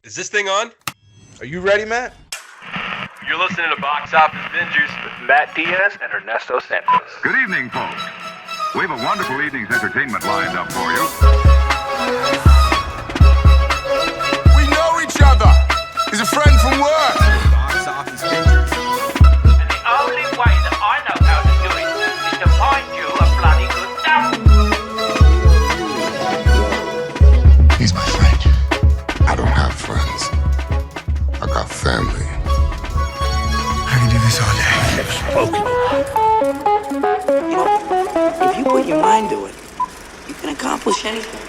Is this thing on? Are you ready, Matt? You're listening to Box Office Bingers with Matt Diaz and Ernesto Santos. Good evening, folks. We have a wonderful evening's entertainment lined up for you. We know each other. He's a friend from work. Box Office Bingers. And the only way that I know how to do it is to find you a bloody good dump. He's my friend. I don't have friends. I got family. I can do this all day. You know, if you put your mind to it, you can accomplish anything.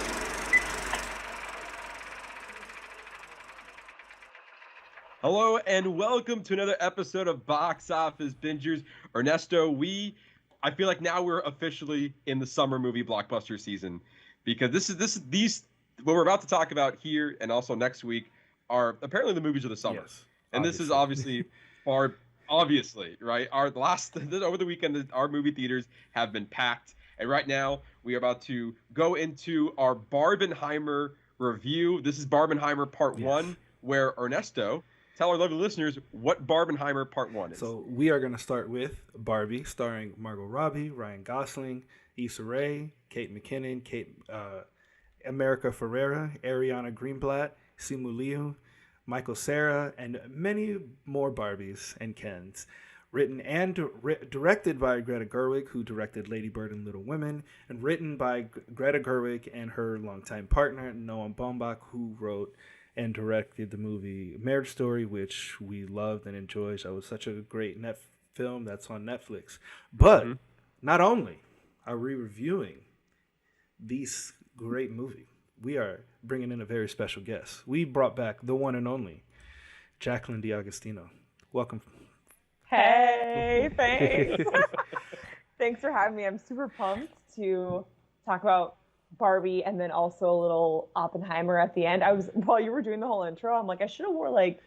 Hello and welcome to another episode of Box Office Bingers. Ernesto, I feel like now we're officially in the summer movie blockbuster season because these what we're about to talk about here and also next week are apparently the movies of the summer. Yes, and this is obviously obviously, right? Over the weekend, our movie theaters have been packed. And right now, we are about to go into our Barbenheimer review. This is Barbenheimer Part 1, where Ernesto, tell our lovely listeners what Barbenheimer Part 1 is. So we are going to start with Barbie, starring Margot Robbie, Ryan Gosling, Issa Rae, Kate McKinnon, America Ferrera, Ariana Greenblatt, Simu Liu, Michael Cera, and many more Barbies and Kens. Written and directed by Greta Gerwig, who directed Lady Bird and Little Women, and written by Greta Gerwig and her longtime partner, Noah Baumbach, who wrote and directed the movie Marriage Story, which we loved and enjoyed. That was such a great film that's on Netflix. But not only are we reviewing this great movie, we are bringing in a very special guest. We brought back the one and only Jaclyn DeAugustino. Welcome. Hey, thanks. Thanks for having me. I'm super pumped to talk about Barbie and then also a little Oppenheimer at the end. While you were doing the whole intro, I'm like, I should have wore like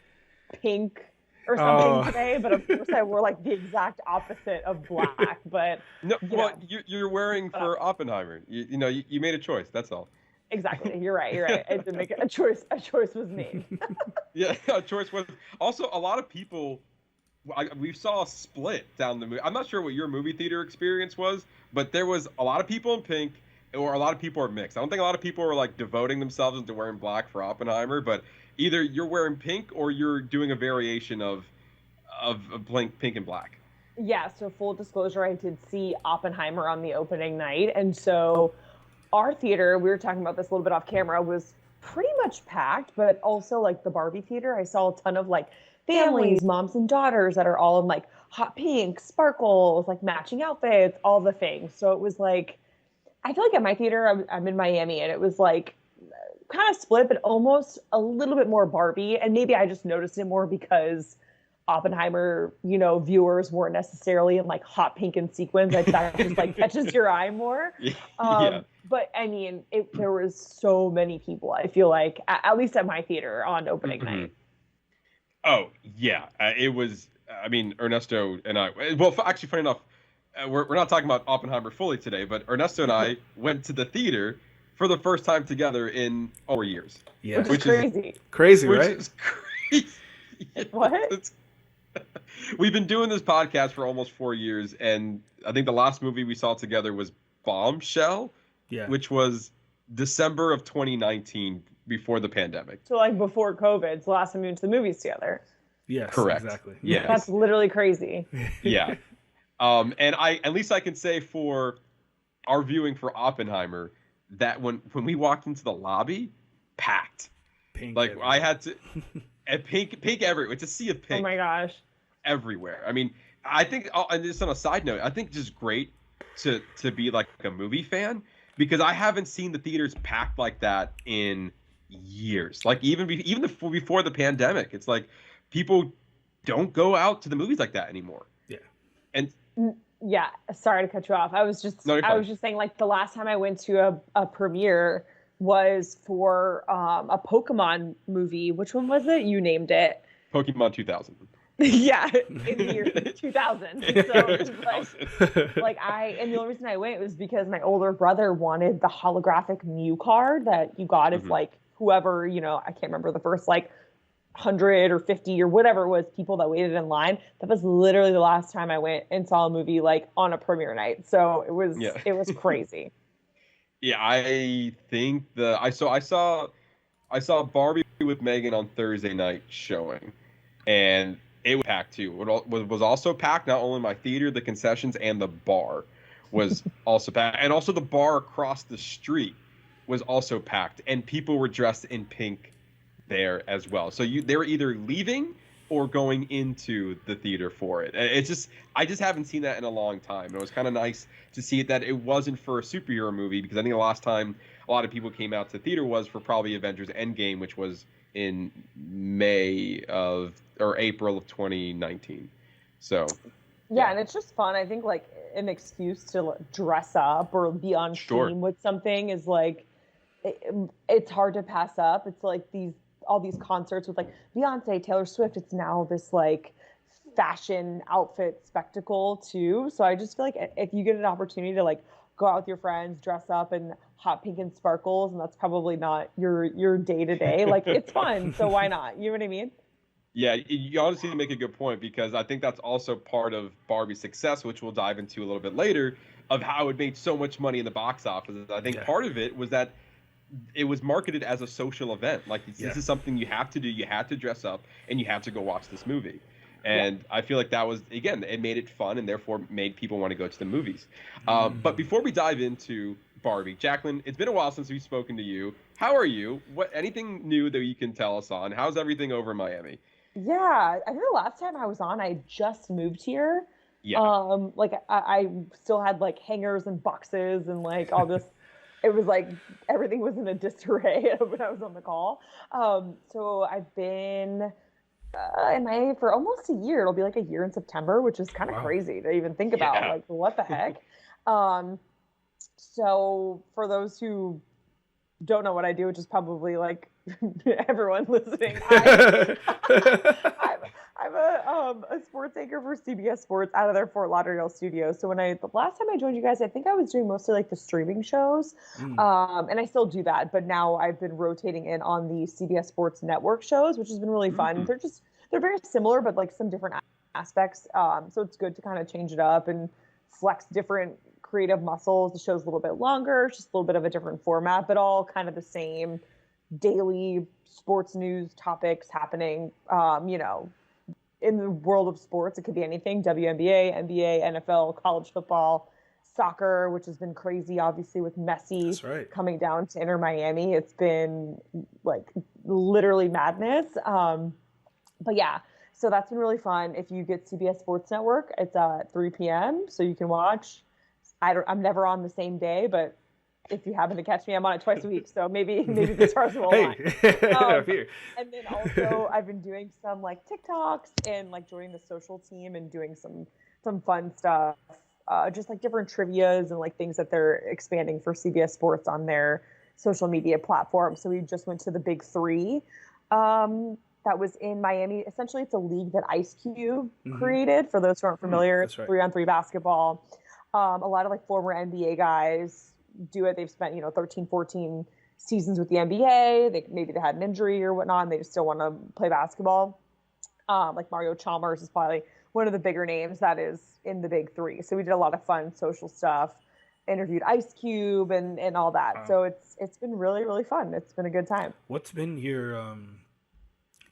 pink or something today, but of course I wore like the exact opposite of black. But you're wearing for Oppenheimer. You made a choice. That's all. Exactly. You're right. I had to make a choice. A choice was made. Yeah, a choice was. Also, a lot of people. We saw a split down the movie. I'm not sure what your movie theater experience was, but there was a lot of people in pink, or a lot of people are mixed. I don't think a lot of people were like devoting themselves into wearing black for Oppenheimer, but either you're wearing pink or you're doing a variation of pink and black. Yeah. So full disclosure, I did see Oppenheimer on the opening night, and so our theater, we were talking about this a little bit off camera, was pretty much packed, but also like the Barbie theater, I saw a ton of like families, moms and daughters that are all in like hot pink, sparkles, like matching outfits, all the things. So it was like, I feel like at my theater, I'm in Miami, and it was like kind of split, but almost a little bit more Barbie. And maybe I just noticed it more because Oppenheimer, viewers weren't necessarily in like hot pink and sequins. That just like catches your eye more. Yeah. But I mean, there was so many people, I feel like, at least at my theater on opening night. Oh, yeah. It was, Ernesto and I, well, actually, funny enough, we're not talking about Oppenheimer fully today, but Ernesto and I went to the theater for the first time together in 4 years. Yeah. Which is crazy. Crazy, right? Which is crazy. What? We've been doing this podcast for almost 4 years, and I think the last movie we saw together was Bombshell, which was December of 2019, before the pandemic. So like before COVID, it's the last time we went to the movies together. Yes, correct. Exactly. Yes. That's literally crazy. Yeah. And at least I can say for our viewing for Oppenheimer that when we walked into the lobby, packed. Pink like everywhere. I had to, and pink everywhere. It's a sea of pink. Oh my gosh. Everywhere. I mean, I think, and just on a side note, I think it's just great to be like a movie fan, because I haven't seen the theaters packed like that in years. Like even before the pandemic, it's like people don't go out to the movies like that anymore. Yeah. And yeah, sorry to cut you off. I was just saying, like, the last time I went to a premiere was for a Pokemon movie. Which one was it? You named it. Pokemon 2000. Yeah, in the year 2000. So it was like and the only reason I went was because my older brother wanted the holographic Mew card that you got if like whoever, I can't remember the first like 100 or 50 or whatever it was people that waited in line. That was literally the last time I went and saw a movie like on a premiere night. So it was crazy. Yeah, I think I saw Barbie with Megan on Thursday night showing, and it was packed too. It was also packed. Not only my theater, the concessions, and the bar was also packed, and also the bar across the street was also packed, and people were dressed in pink there as well. So they were either leaving or going into the theater for it. I just haven't seen that in a long time. It was kind of nice to see that it wasn't for a superhero movie, because I think the last time a lot of people came out to theater was for probably Avengers Endgame, which was in April of 2019. So yeah, and it's just fun. I think like an excuse to dress up or be on theme with something is like it's hard to pass up. It's like all these concerts with like Beyonce, Taylor Swift. It's now this like fashion outfit spectacle too. So I just feel like if you get an opportunity to like go out with your friends, dress up in hot pink and sparkles, and that's probably not your day to day, like it's fun. So why not? You know what I mean? Yeah, you honestly make a good point, because I think that's also part of Barbie's success, which we'll dive into a little bit later, of how it made so much money in the box office. I think part of it was that it was marketed as a social event. Like, this is something you have to do. You have to dress up and you have to go watch this movie. And I feel like that was, again, it made it fun and therefore made people want to go to the movies. But before we dive into Barbie, Jaclyn, it's been a while since we've spoken to you. How are you? Anything new that you can tell us on? How's everything over in Miami? Yeah, I think the last time I was on, I just moved here. Yeah. Like I still had like hangers and boxes and like all this. It was like everything was in a disarray when I was on the call. So I've been in Miami for almost a year. It'll be like a year in September, which is kind of crazy to even think about. Like, what the heck? So for those who don't know what I do, which is probably like everyone listening, I'm a sports anchor for CBS Sports out of their Fort Lauderdale studio. So the last time I joined you guys, I think I was doing mostly like the streaming shows, and I still do that. But now I've been rotating in on the CBS Sports Network shows, which has been really fun. They're very similar, but like some different aspects. So it's good to kind of change it up and flex different creative muscles. The show's a little bit longer, it's just a little bit of a different format, but all kind of the same daily sports news topics happening, in the world of sports. It could be anything: WNBA, NBA, NFL, college football, soccer, which has been crazy, obviously, with Messi coming down to Inter Miami. It's been like literally madness. But yeah, so that's been really fun. If you get CBS Sports Network, it's at 3 p.m. so you can watch. I'm never on the same day, but if you happen to catch me, I'm on it twice a week. So maybe the stars will align. And then also I've been doing some like TikToks and like joining the social team and doing some fun stuff, just like different trivias and like things that they're expanding for CBS Sports on their social media platform. So we just went to the Big Three. That was in Miami. Essentially, it's a league that Ice Cube created. For those who aren't familiar, it's 3-on-3 basketball. A lot of like former NBA guys do it. They've spent 13, 14 seasons with the NBA. Maybe they had an injury or whatnot, and they just still want to play basketball. Like Mario Chalmers is probably one of the bigger names that is in the Big Three. So we did a lot of fun social stuff, interviewed Ice Cube and all that. Wow. So it's been really, really fun. It's been a good time. What's been your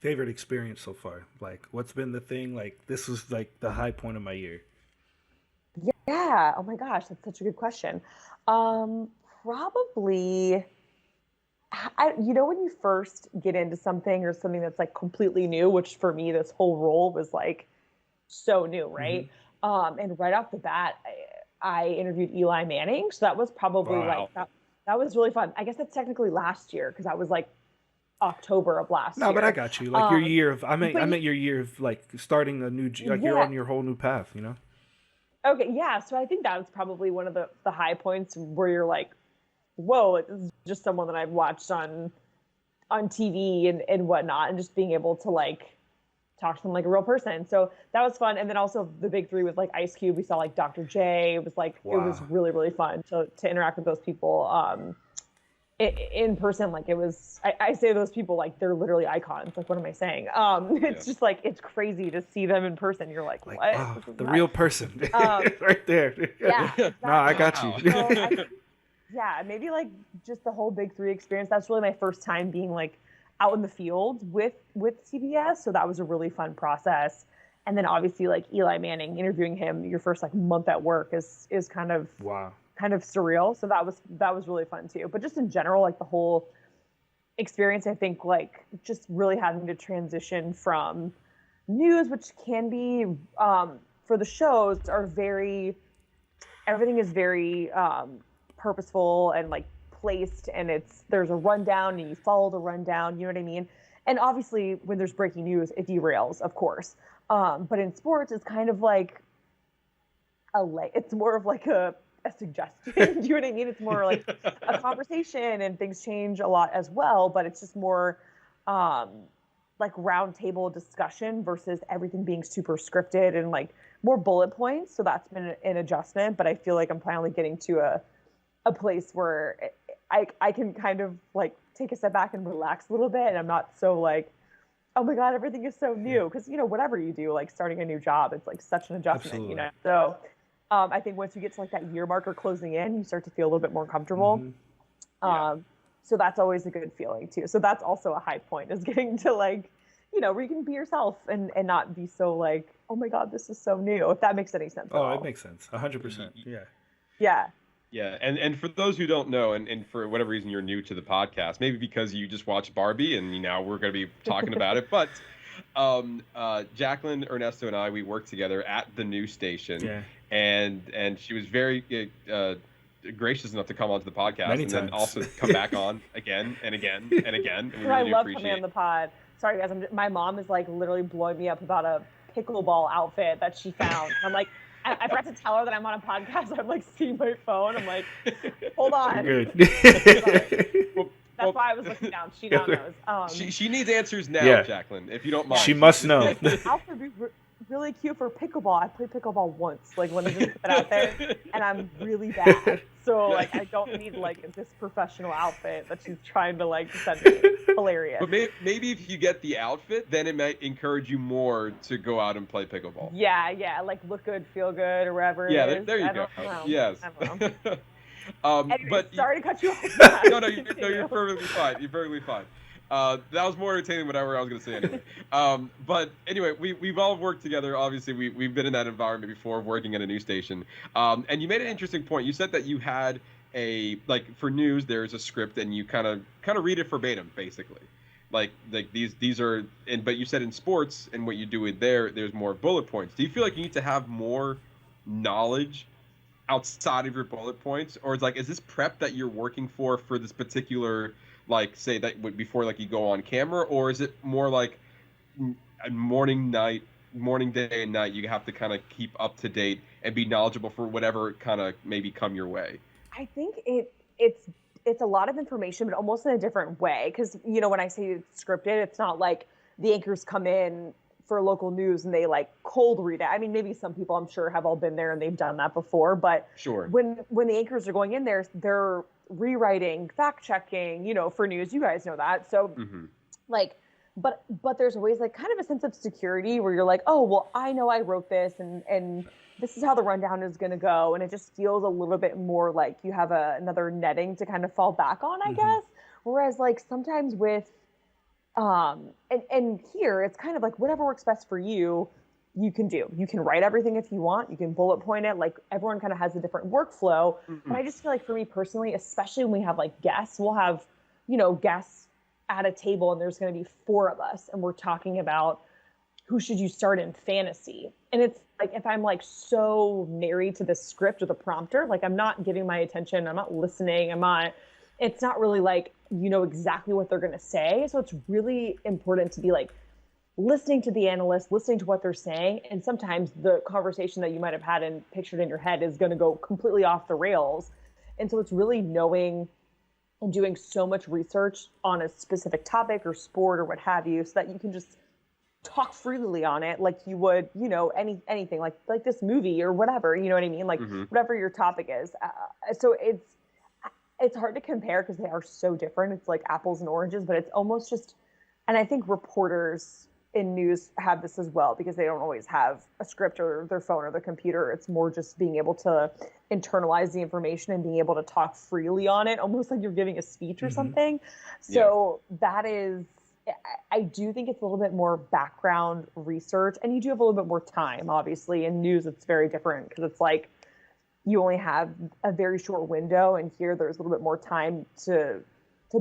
favorite experience so far? Like, what's been the thing, like, this was like the high point of my year? Yeah. Oh my gosh, that's such a good question. Probably, when you first get into something or something that's like completely new, which for me, this whole role was like so new, right? And right off the bat, I interviewed Eli Manning. So that was probably like, that was really fun. I guess that's technically last year, because that was like October of last year. No, but I got you. Like your year of, I meant your year of like starting a new, like you're on your whole new path, Okay, yeah. So I think that was probably one of the high points where you're like, whoa, this is just someone that I've watched on TV and whatnot, and just being able to like talk to them like a real person. So that was fun. And then also the Big Three with like Ice Cube. We saw like Dr. J. It was like, It was really, really fun to interact with those people. in person, like it was, I say those people like they're literally icons. Like, what am I saying? It's just like, it's crazy to see them in person. You're like what? Wow, the real person right there. Yeah. Exactly. No, I got you. So yeah, maybe like just the whole Big Three experience. That's really my first time being like out in the field with CBS. So that was a really fun process. And then obviously like Eli Manning, interviewing him your first like month at work is kind of wow. Kind of surreal. So that was really fun too. But just in general, like the whole experience, I think like just really having to transition from news, which can be for the shows everything is very purposeful and like placed, and there's a rundown and you follow the rundown, you know what I mean? And obviously when there's breaking news, it derails, of course. But in sports, it's kind of like it's more of like a suggestion. Do you know what I mean? It's more like a conversation, and things change a lot as well, but it's just more like round table discussion versus everything being super scripted and like more bullet points. So that's been an adjustment, but I feel like I'm finally getting to a place where I can kind of like take a step back and relax a little bit, and I'm not so like, oh my God, everything is so new. Because, you know, whatever you do, like starting a new job, it's like such an adjustment, Absolutely. you know? So I think once you get to like that year marker closing in, you start to feel a little bit more comfortable. Yeah. So that's always a good feeling too. So that's also a high point, is getting to like, you know, where you can be yourself and not be so like, oh my God, this is so new. If that makes any sense at all. It makes sense. 100%. Yeah. Yeah. Yeah, and for those who don't know, and for whatever reason you're new to the podcast, maybe because you just watched Barbie and now we're going to be talking about it, but Jaclyn, Ernesto, and I, we worked together at the news station, Yeah. and she was very gracious enough to come onto the podcast Many and times. then also come back on again and again and again. And we I really love appreciate coming on the pod. Sorry guys, my mom is like literally blowing me up about a pickleball outfit that she found. I'm like, I forgot to tell her that I'm on a podcast. I'm like seeing my phone. I'm like, hold on. Good. That's why I was looking down. She now knows. She needs answers now, Yeah. Jaclyn, if you don't mind. She must know. The outfit would be really cute for pickleball. I played pickleball once. Like, let me just put that out there. And I'm really bad. So, like, I don't need, like, this professional outfit that she's trying to, like, send me. Hilarious. But maybe if you get the outfit, then it might encourage you more to go out and play pickleball. Yeah. Like, look good, feel good, or whatever it is. There you I go. don't know. Yes. I don't know. Anyway, But sorry to cut you off. no, you're perfectly fine. You're perfectly fine. That was more entertaining than whatever I was going to say anyway. But anyway, we've all worked together. Obviously, we've been in that environment before, working at a news station. And you made an interesting point. You said that you had for news, there's a script, and you kind of read it verbatim, basically. Like these are, but you said in sports and what you do with there's more bullet points. Do you feel like you need to have more knowledge outside of your bullet points, or is this prep that you're working for this particular, like, say that before like you go on camera, or is it more like morning, day and night you have to kind of keep up to date and be knowledgeable for whatever kind of maybe come your way? I think it's a lot of information, but almost in a different way. Because, you know, when I say it's scripted, it's not like the anchors come in for local news and they like cold read it. I mean, maybe some people I'm sure have all been there and they've done that before, but sure, when the anchors are going in there, they're rewriting, fact checking, you know, for news. You guys know that. So like, but there's always like kind of a sense of security where you're like, oh, well, I know I wrote this and this is how the rundown is going to go. And it just feels a little bit more like you have another netting to kind of fall back on, I guess. Whereas like sometimes with, and here it's kind of like whatever works best for you, you can do. You can write everything if you want. You can bullet point it. Like everyone kind of has a different workflow. But I just feel like for me personally, especially when we have like guests, we'll have, you know, guests at a table and there's going to be 4 of us and we're talking about who should you start in fantasy. And it's like, if I'm like so married to the script or the prompter, like I'm not giving my attention, I'm not listening, it's not really like, you know, exactly what they're going to say. So it's really important to be like listening to the analyst, listening to what they're saying. And sometimes the conversation that you might have had and pictured in your head is going to go completely off the rails. And so it's really knowing and doing so much research on a specific topic or sport or what have you, so that you can just talk freely on it like you would, you know, anything like this movie or whatever, you know what I mean? Like whatever your topic is. So it's hard to compare because they are so different. It's like apples and oranges, but it's almost just, and I think reporters in news have this as well because they don't always have a script or their phone or their computer. It's more just being able to internalize the information and being able to talk freely on it, almost like you're giving a speech or something. So that is, I do think it's a little bit more background research, and you do have a little bit more time, obviously. In news, it's very different because it's like you only have a very short window, and here there's a little bit more time to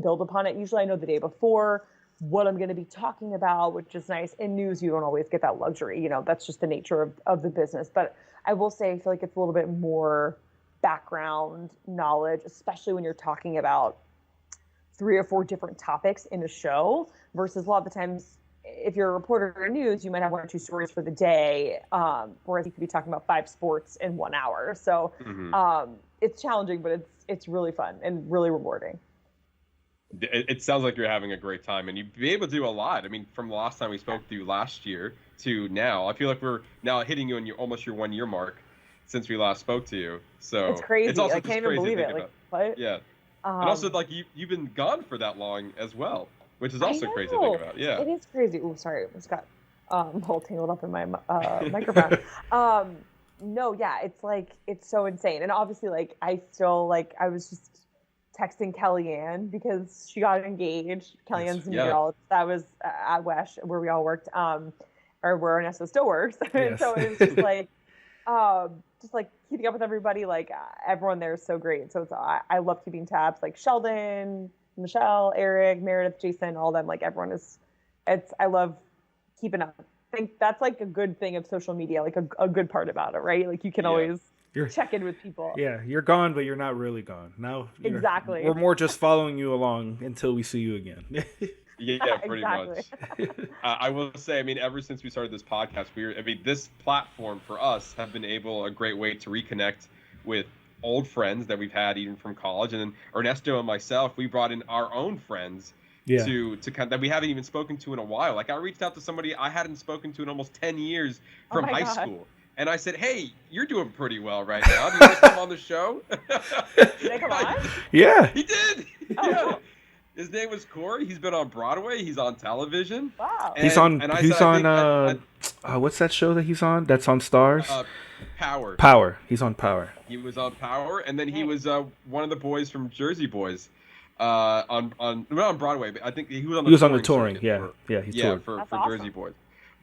build upon it. Usually I know the day before what I'm going to be talking about, which is nice. In news, you don't always get that luxury. You know, that's just the nature of the business. But I will say, I feel like it's a little bit more background knowledge, especially when you're talking about 3 or 4 different topics in a show versus a lot of the times, if you're a reporter in news, you might have 1 or 2 stories for the day, whereas you could be talking about 5 sports in 1 hour. So it's challenging, but it's really fun and really rewarding. It sounds like you're having a great time, and you'd be able to do a lot. I mean, from the last time we spoke to you last year to now, I feel like we're now hitting you on almost your 1-year mark since we last spoke to you. So it's crazy. It's also I can't even believe it. Like, what? Yeah. And also, like, you've been gone for that long as well, which is also crazy to think about. Yeah. It is crazy. Oh, sorry. I just got all tangled up in my microphone. No, yeah, it's like, it's so insane. And obviously, like, I was just texting Kellyanne because she got engaged. Kellyanne's a girl. That was at WESH where we all worked, or where Ernesto still works. And so it was just like keeping up with everybody. Like everyone there is so great. So I love keeping tabs. Like Sheldon, Michelle, Eric, Meredith, Jason, all them. Like everyone is. I love keeping up. I think that's like a good thing of social media. Like a good part about it, right? Like you can always check in with people. Yeah, you're gone, but you're not really gone. Now, exactly. We're more just following you along until we see you again. Yeah, pretty much. I will say, I mean, ever since we started this podcast, this platform for us have been a great way to reconnect with old friends that we've had even from college. And then Ernesto and myself, we brought in our own friends to kind of, that we haven't even spoken to in a while. Like I reached out to somebody I hadn't spoken to in almost 10 years from high school. And I said, hey, you're doing pretty well right now. Do you want to come on the show? Did they come on? Yeah. He did. Yeah. His name was Corey. He's been on Broadway. He's on television. Wow. He's on what's that show that he's on? That's on Stars? Power. Power. He's on Power. He was on Power, and then he was one of the boys from Jersey Boys. Not on Broadway, but I think he was on the He was on the touring. He toured. For awesome. Jersey Boys.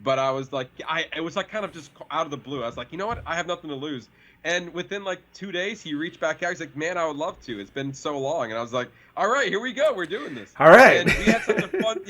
But I was like, it was like kind of just out of the blue. I was like, you know what? I have nothing to lose. And within like 2 days, he reached back out. He's like, man, I would love to. It's been so long. And I was like, all right, here we go. We're doing this. All right. And we had such a fun,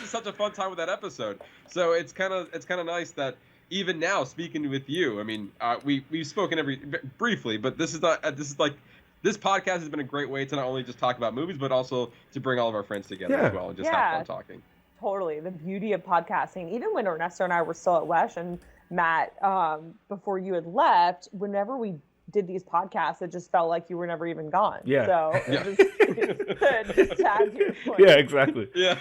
such a fun time with that episode. So it's kind of nice that even now, speaking with you, I mean, we've spoken briefly, but this podcast has been a great way to not only just talk about movies, but also to bring all of our friends together as well and just have fun talking. Totally. The beauty of podcasting, even when Ernesto and I were still at WESH and Matt, before you had left, whenever we did these podcasts, it just felt like you were never even gone. Yeah. So just to add to your point. Yeah, exactly. Yeah,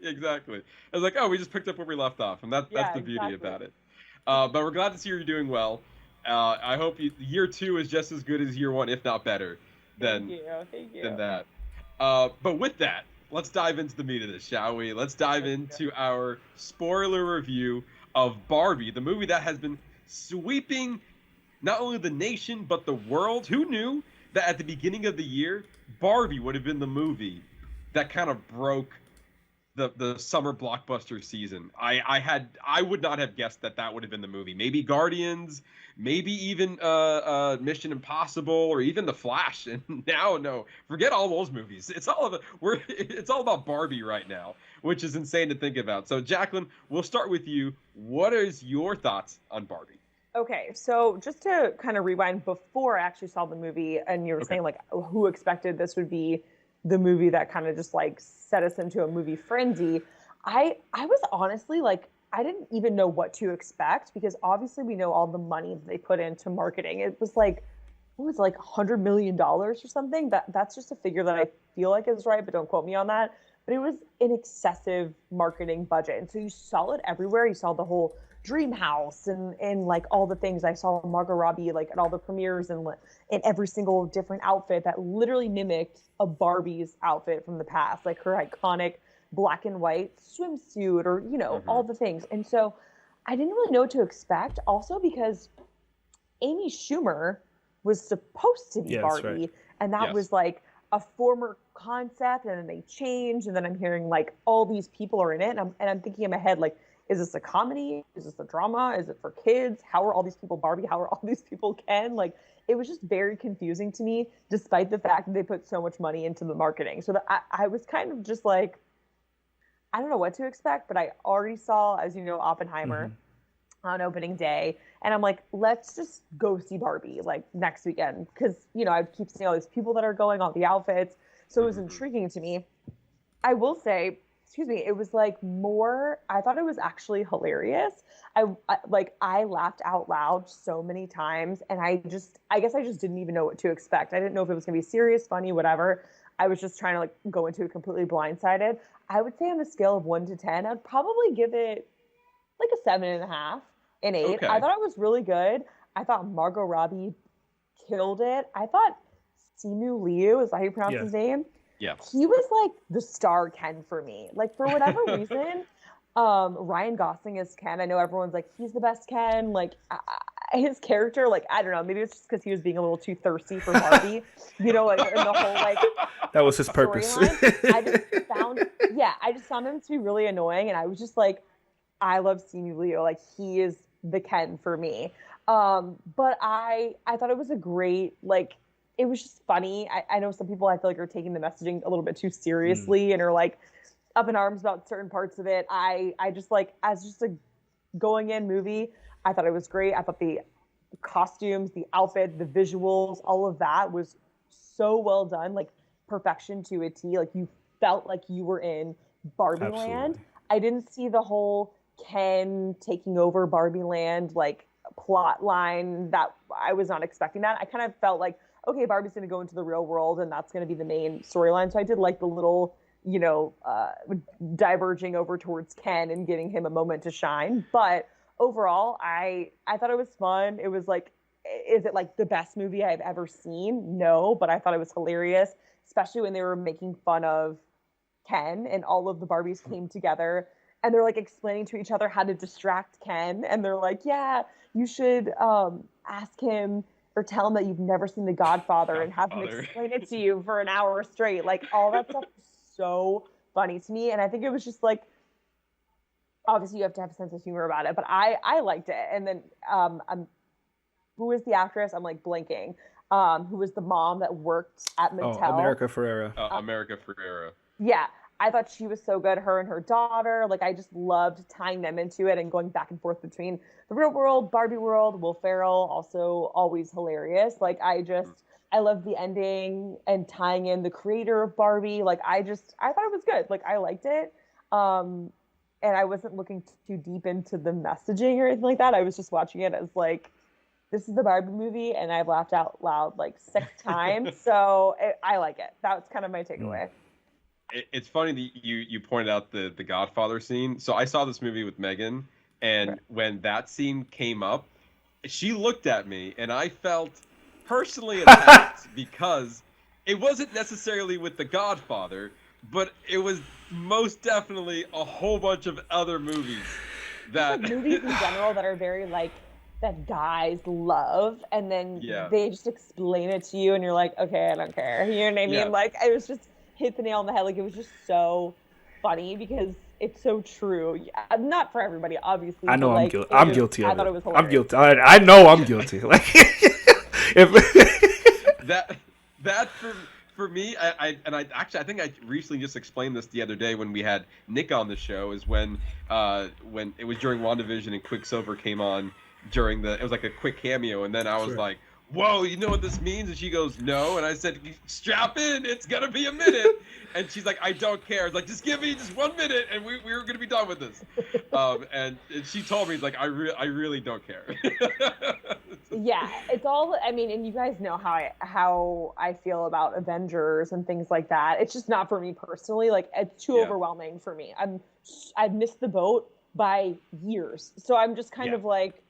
exactly. I was like, oh, we just picked up where we left off, and that's the beauty about it. But we're glad to see you're doing well. I hope year 2 is just as good as year 1, if not better than that. But with that, let's dive into the meat of this, shall we? Let's dive into our spoiler review of Barbie, the movie that has been sweeping not only the nation, but the world. Who knew that at the beginning of the year, Barbie would have been the movie that kind of broke the summer blockbuster season? I would not have guessed that would have been the movie. Maybe Guardians, maybe even Mission Impossible, or even The Flash. And now, no, forget all those movies. It's all about Barbie right now, which is insane to think about. So, Jaclyn, we'll start with you. What is your thoughts on Barbie? Okay, so just to kind of rewind, before I actually saw the movie, and you were saying like who expected this would be the movie that kind of just like set us into a movie frenzy. I was honestly like, I didn't even know what to expect, because obviously we know all the money that they put into marketing. It was like, what was it, like $100 million or something? That's just a figure that I feel like is right, but don't quote me on that. but it was an excessive marketing budget. And so you saw it everywhere. You saw the whole dream house and like all the things. I saw Margot Robbie like at all the premieres and in every single different outfit that literally mimicked a Barbie's outfit from the past, like her iconic black and white swimsuit or, you know, all the things. And so I didn't really know what to expect, also because Amy Schumer was supposed to be Barbie. Right. And that was like a former concept, and then they changed, and then I'm hearing like all these people are in it, and I'm thinking in my head, like, is this a comedy? Is this a drama? Is it for kids? How are all these people Barbie? How are all these people Ken? Like, it was just very confusing to me, despite the fact that they put so much money into the marketing. So that I was kind of just like, I don't know what to expect, but I already saw, as you know, Oppenheimer on opening day. And I'm like, let's just go see Barbie like next weekend. Because, you know, I keep seeing all these people that are going, all the outfits. So it was intriguing to me. I will say, it was like more, I thought it was actually hilarious. I laughed out loud so many times. And I guess I just didn't even know what to expect. I didn't know if it was going to be serious, funny, whatever. I was just trying to like go into it completely blindsided. I would say on a scale of 1 to 10, I'd probably give it like a 7.5, an 8. Okay. I thought it was really good. I thought Margot Robbie killed it. I thought Simu Liu, is that how you pronounce his name? Yeah. He was like the star Ken for me. Like, for whatever reason, Ryan Gosling as Ken, I know everyone's like, he's the best Ken. Like, his character, like, I don't know, maybe it's just because he was being a little too thirsty for Barbie, you know, like, in the whole, like, that was his purpose. I just found him to be really annoying, and I was just like, I love Simu Liu. Like, he is the Ken for me. But I thought it was a great, like, it was just funny. I know some people I feel like are taking the messaging a little bit too seriously and are like up in arms about certain parts of it. I just like, as just a going in movie, I thought it was great. I thought the costumes, the outfit, the visuals, all of that was so well done, like perfection to a T. Like, you felt like you were in Barbie Land. I didn't see the whole Ken taking over Barbie Land like plot line. That I was not expecting that. I kind of felt like, okay, Barbie's going to go into the real world and that's going to be the main storyline. So I did like the little, you know, diverging over towards Ken and giving him a moment to shine. But overall, I thought it was fun. It was like, is it like the best movie I've ever seen? No, but I thought it was hilarious, especially when they were making fun of Ken and all of the Barbies came together and they're like explaining to each other how to distract Ken. And they're like, yeah, you should ask him or tell him that you've never seen The Godfather and have him explain it to you for an hour straight. Like, all that stuff was so funny to me. And I think it was just like, obviously you have to have a sense of humor about it, but I liked it. And then who is the actress? I'm like blanking. Who was the mom that worked at Mattel? Oh, America Ferrera. America Ferrera. Yeah. I thought she was so good, her and her daughter. Like, I just loved tying them into it and going back and forth between the real world, Barbie world. Will Ferrell, also always hilarious. Like, I love the ending and tying in the creator of Barbie. Like, I thought it was good. Like, I liked it. And I wasn't looking too deep into the messaging or anything like that. I was just watching it as like, this is the Barbie movie, and I've laughed out loud like 6 times. So I like it. That was kind of my takeaway. It's funny that you pointed out the Godfather scene. So I saw this movie with Megan, and when that scene came up, she looked at me, and I felt personally attacked because it wasn't necessarily with the Godfather, but it was most definitely a whole bunch of other movies that like movies in general that are very like that guys love, and then they just explain it to you, and you're like, okay, I don't care. You know what I mean? Yeah. Like, I was just hit the nail on the head. Like, it was just so funny because it's so true. Yeah, not for everybody, obviously. I know like, I'm guilty of it. I thought it was hilarious. I'm guilty. I know I'm guilty. Like, that for me, I think I recently just explained this the other day when we had Nick on the show, is when it was during WandaVision and Quicksilver came on during it was like a quick cameo, and then I was like, whoa, you know what this means? And she goes, no. And I said, strap in, it's gonna be a minute. And she's like, I don't care. It's like, just give me just 1 minute, and we were gonna be done with this. And she told me, like, I really don't care. Yeah, it's all. I mean, and you guys know how I feel about Avengers and things like that. It's just not for me personally. Like, it's too overwhelming for me. I've missed the boat by years, so I'm just kind of like,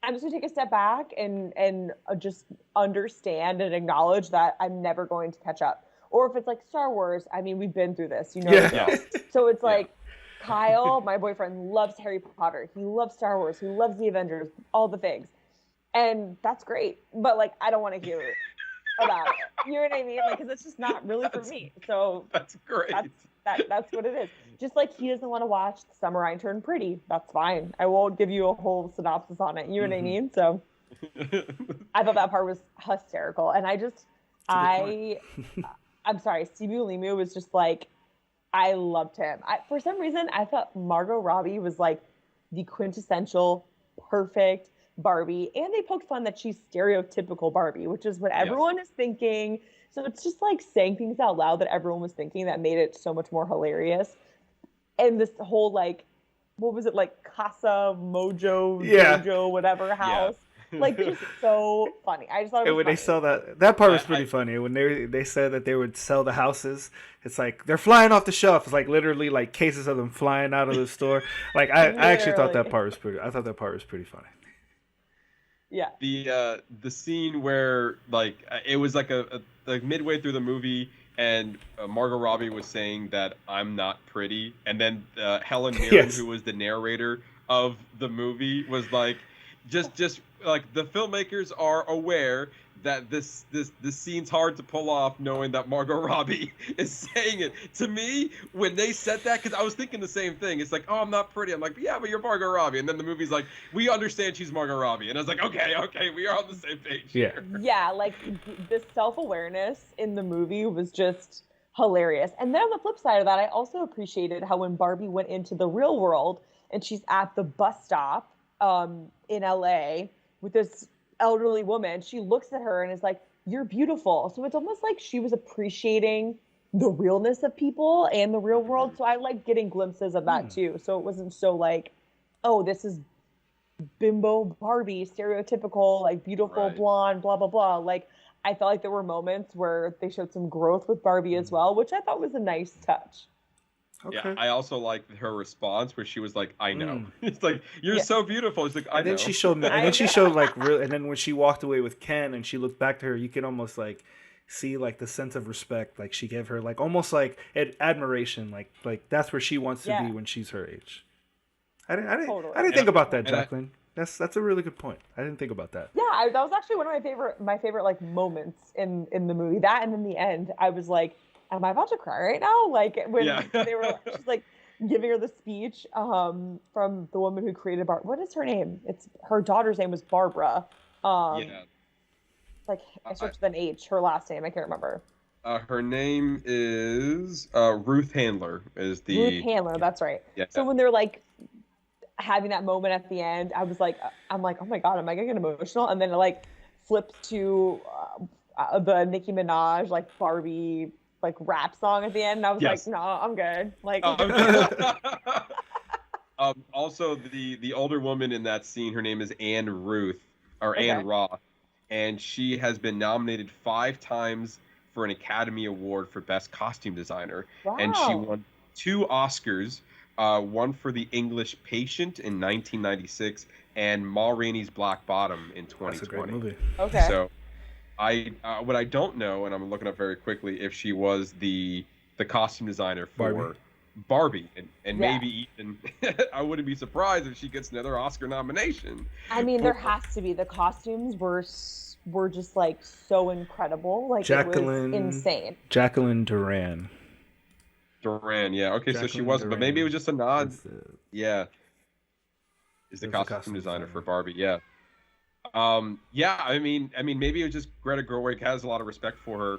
I'm just gonna take a step back and just understand and acknowledge that I'm never going to catch up. Or if it's like Star Wars, I mean, we've been through this, you know. Yeah. So it's like, Kyle, my boyfriend, loves Harry Potter. He loves Star Wars. He loves the Avengers, all the things. And that's great. But, like, I don't want to hear about it. You know what I mean? Like, because it's just not really for me. So that's great. That's what it is. Just like he doesn't want to watch The Summer I Turned Pretty. That's fine. I won't give you a whole synopsis on it. You know what I mean? So I thought that part was hysterical. And I'm sorry, Simu Limu was just like, I loved him. For some reason, I thought Margot Robbie was like the quintessential perfect Barbie. And they poked fun that she's stereotypical Barbie, which is what everyone is thinking. So it's just like saying things out loud that everyone was thinking that made it so much more hilarious. And this whole like, what was it, like Casa Mojo, Jojo, whatever house. Like, just so funny. I just thought it was when funny. they sell that part was pretty funny. When they said that they would sell the houses, it's like they're flying off the shelf. It's like literally like cases of them flying out of the store. Like I actually thought that part was pretty. I thought that part was pretty funny. Yeah. The scene where like it was like like midway through the movie and Margot Robbie was saying that I'm not pretty, and then Helen Mirren, who was the narrator of the movie, was like, just like the filmmakers are aware that this scene's hard to pull off, knowing that Margot Robbie is saying it. To me, when they said that, because I was thinking the same thing. It's like, oh, I'm not pretty. I'm like, yeah, but you're Margot Robbie. And then the movie's like, we understand she's Margot Robbie. And I was like, okay, we are on the same page here. Yeah, like the self-awareness in the movie was just hilarious. And then on the flip side of that, I also appreciated how when Barbie went into the real world and she's at the bus stop in LA with this elderly woman, she looks at her and is like, you're beautiful. So it's almost like she was appreciating the realness of people and the real world. So I like getting glimpses of that too. So it wasn't so like, oh, this is bimbo Barbie, stereotypical, like beautiful blonde, blah, blah, blah. Like, I felt like there were moments where they showed some growth with Barbie as well, which I thought was a nice touch. Okay. Yeah, I also liked her response where she was like, "I know." It's like, "You're so beautiful." It's like, "I know." And then she showed, like real. And then when she walked away with Ken, and she looked back to her, you can almost like see like the sense of respect, like she gave her, like almost like admiration, like that's where she wants to be when she's her age. I didn't think about that, Jaclyn. That's a really good point. I didn't think about that. Yeah, that was actually one of my favorite like moments in the movie. That, and in the end, I was like, am I about to cry right now? Like when they were just like giving her the speech from the woman who created Barbie. What is her name? It's her daughter's name was Barbara. Like I starts with an H. Her last name I can't remember. Her name is Ruth Handler. Ruth Handler. That's right. Yeah. So when they're like having that moment at the end, I was like, I'm like, oh my god, am I gonna get emotional? And then it like flipped to the Nicki Minaj like Barbie like rap song at the end, and I was like, no, I'm good. Like, also the older woman in that scene, her name is Anne Roth, and she has been nominated 5 times for an Academy Award for Best Costume Designer, and she won 2 Oscars, one for The English Patient in 1996, and Ma Rainey's Black Bottom in 2020. That's a great movie. Okay. So. What I don't know, and I'm looking up very quickly, if she was the costume designer for Barbie, and maybe even I wouldn't be surprised if she gets another Oscar nomination. I mean, there has to be. The costumes were just like so incredible, like Jaclyn, it was insane. Jaclyn Duran, yeah. Okay, so she wasn't, but maybe it was just a nod. Yeah, is the costume designer for Barbie? Yeah. I mean, maybe it was just Greta Gerwig has a lot of respect for her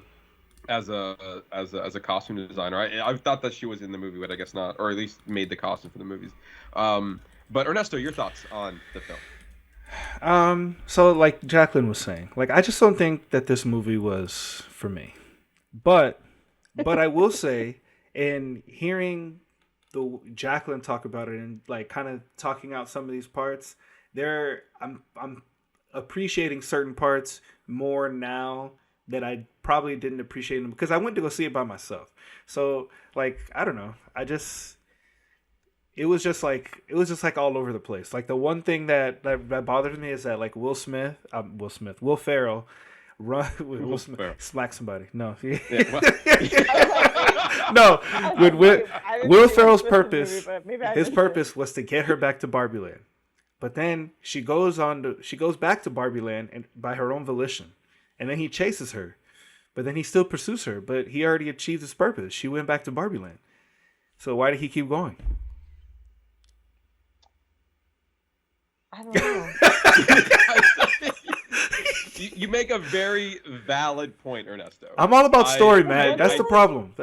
as a costume designer. I thought that she was in the movie, but I guess not, or at least made the costume for the movies. But Ernesto, your thoughts on the film? So like Jaclyn was saying, like I just don't think that this movie was for me. But I will say, in hearing the Jaclyn talk about it and like kind of talking out some of these parts, I'm appreciating certain parts more now that I probably didn't appreciate them because I went to go see it by myself. So like I don't know, it was just like all over the place. Like the one thing that bothers me is that like Will Ferrell Will Smith smack somebody. No. No. Will Ferrell's purpose was to get her back to Barbie Land. But then she goes back to Barbie Land and by her own volition. And then he chases her. But then he still pursues her, but he already achieved his purpose. She went back to Barbie Land. So why did he keep going? I don't know. You make a very valid point, Ernesto. I'm all about story, man. That's the problem.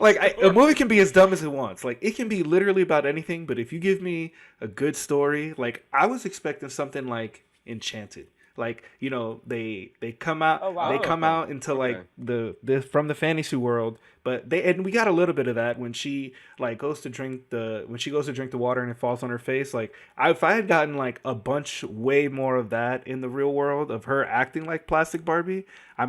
Like a movie can be as dumb as it wants. Like it can be literally about anything, but if you give me a good story, like I was expecting something like Enchanted. Like, you know, they come out out into like the from the fantasy world, but we got a little bit of that when she like goes to drink the water and it falls on her face. Like if I had gotten like a bunch way more of that in the real world of her acting like plastic Barbie, I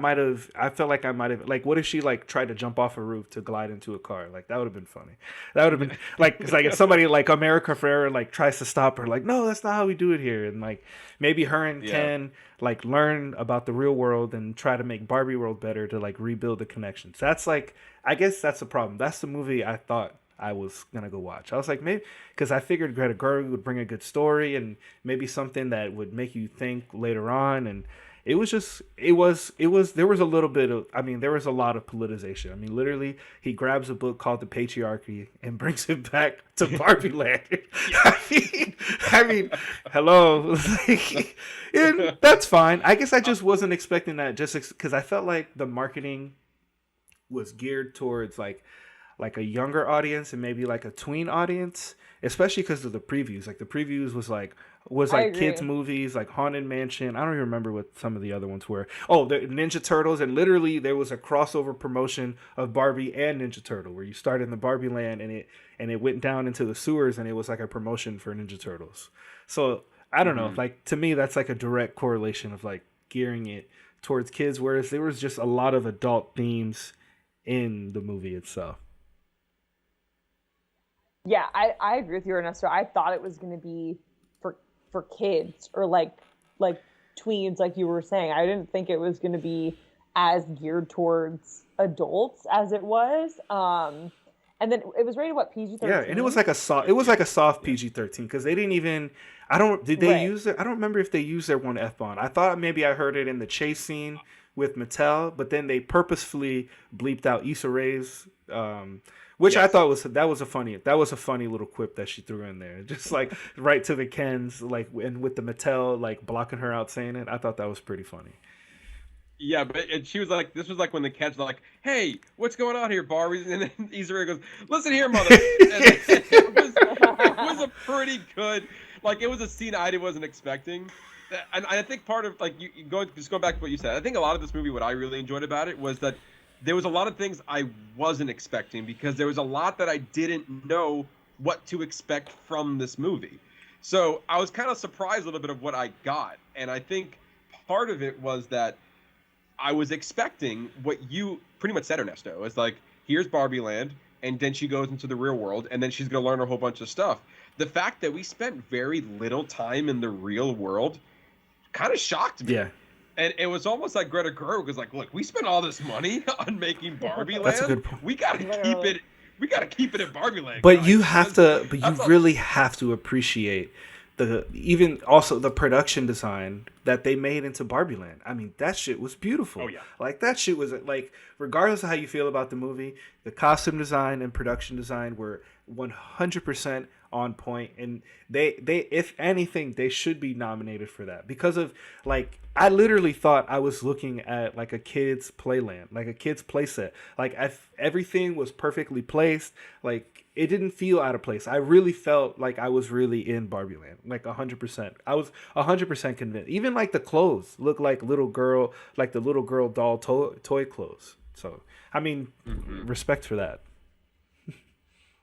felt like I might have like what if she like tried to jump off a roof to glide into a car? Like that would have been funny. That would have been like it's like if somebody like America Ferrera like tries to stop her, like no, that's not how we do it here, and like maybe her and Ken like learn about the real world and try to make Barbie world better to like rebuild the connections. That's like I guess that's the problem. That's the movie I thought I was gonna go watch. I was like maybe because I figured Greta Gerwig would bring a good story and maybe something that would make you think later on. And there was a little bit of there was a lot of politicization. I mean, literally, he grabs a book called The Patriarchy and brings it back to Barbie Land. I mean, hello, and that's fine. I guess I just wasn't expecting that, just because I felt like the marketing was geared towards like a younger audience and maybe like a tween audience, especially because of the previews. Like the previews was like kids movies like Haunted Mansion. I don't even remember what some of the other ones were. Oh, the Ninja Turtles, and literally there was a crossover promotion of Barbie and Ninja Turtle where you started in the Barbie Land and it went down into the sewers and it was like a promotion for Ninja Turtles. So I don't know, like to me that's like a direct correlation of like gearing it towards kids, whereas there was just a lot of adult themes in the movie itself. Yeah, I agree with you, Ernesto. I thought it was going to be for kids or like tweens, like you were saying. I didn't think it was going to be as geared towards adults as it was. And then it was rated PG-13. Yeah, and it was like a soft PG-13 because they didn't even. Use it? I don't remember if they used their one F-bomb. I thought maybe I heard it in the chase scene with Mattel, but then they purposefully bleeped out Issa Rae's. Which I thought was a funny little quip that she threw in there, just like right to the Kens, like and with the Mattel like blocking her out saying it. I thought that was pretty funny. Yeah, but she was like, this was like when the Kens were like, "Hey, what's going on here, Barbie?" And then Issa Rae goes, "Listen here, mother." It was a pretty good, like it was a scene I wasn't expecting. And I think part of like going back to what you said, I think a lot of this movie, what I really enjoyed about it was that there was a lot of things I wasn't expecting because there was a lot that I didn't know what to expect from this movie. So I was kind of surprised a little bit of what I got. And I think part of it was that I was expecting what you pretty much said, Ernesto. It's like, here's Barbie Land, and then she goes into the real world, and then she's going to learn a whole bunch of stuff. The fact that we spent very little time in the real world kind of shocked me. Yeah. And it was almost like Greta Gerwig was like, "Look, we spent all this money on making Barbie Land. That's a good point. We gotta keep it. We gotta keep it in Barbie Land." But you really have to appreciate even also the production design that they made into Barbie Land. I mean, that shit was beautiful. Oh yeah. Like that shit was like, regardless of how you feel about the movie, the costume design and production design were 100% on point, and they if anything they should be nominated for that because of like I literally thought I was looking at like a kid's playland, like a kid's playset. Like everything was perfectly placed. Like it didn't feel out of place. I really felt like I was really in Barbie Land, like 100%. I was 100% convinced. Even like the clothes looked like the little girl doll toy clothes. So I mean, respect for that.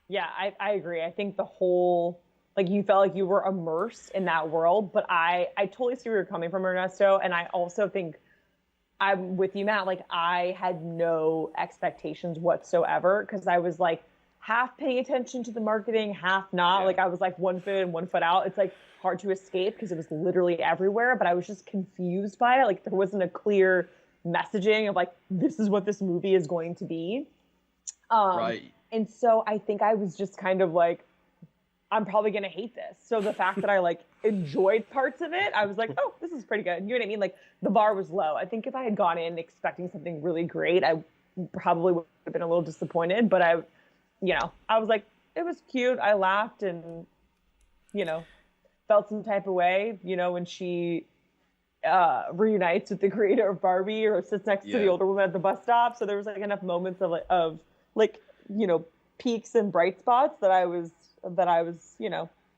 Yeah, I agree. I think the whole Like you felt like you were immersed in that world. But I totally see where you're coming from, Ernesto. And I also think I'm with you, Matt. Like I had no expectations whatsoever because I was like half paying attention to the marketing, half not. Yeah. Like I was like 1 foot in, 1 foot out. It's like hard to escape because it was literally everywhere, but I was just confused by it. Like there wasn't a clear messaging of like, this is what this movie is going to be. Right. And so I think I was just kind of like, I'm probably going to hate this. So the fact that I like enjoyed parts of it, I was like, oh, this is pretty good. You know what I mean? Like the bar was low. I think if I had gone in expecting something really great, I probably would have been a little disappointed, but I was like, it was cute. I laughed and, felt some type of way, when she reunites with the creator of Barbie or sits next to the older woman at the bus stop. So there was like enough moments of peaks and bright spots that I was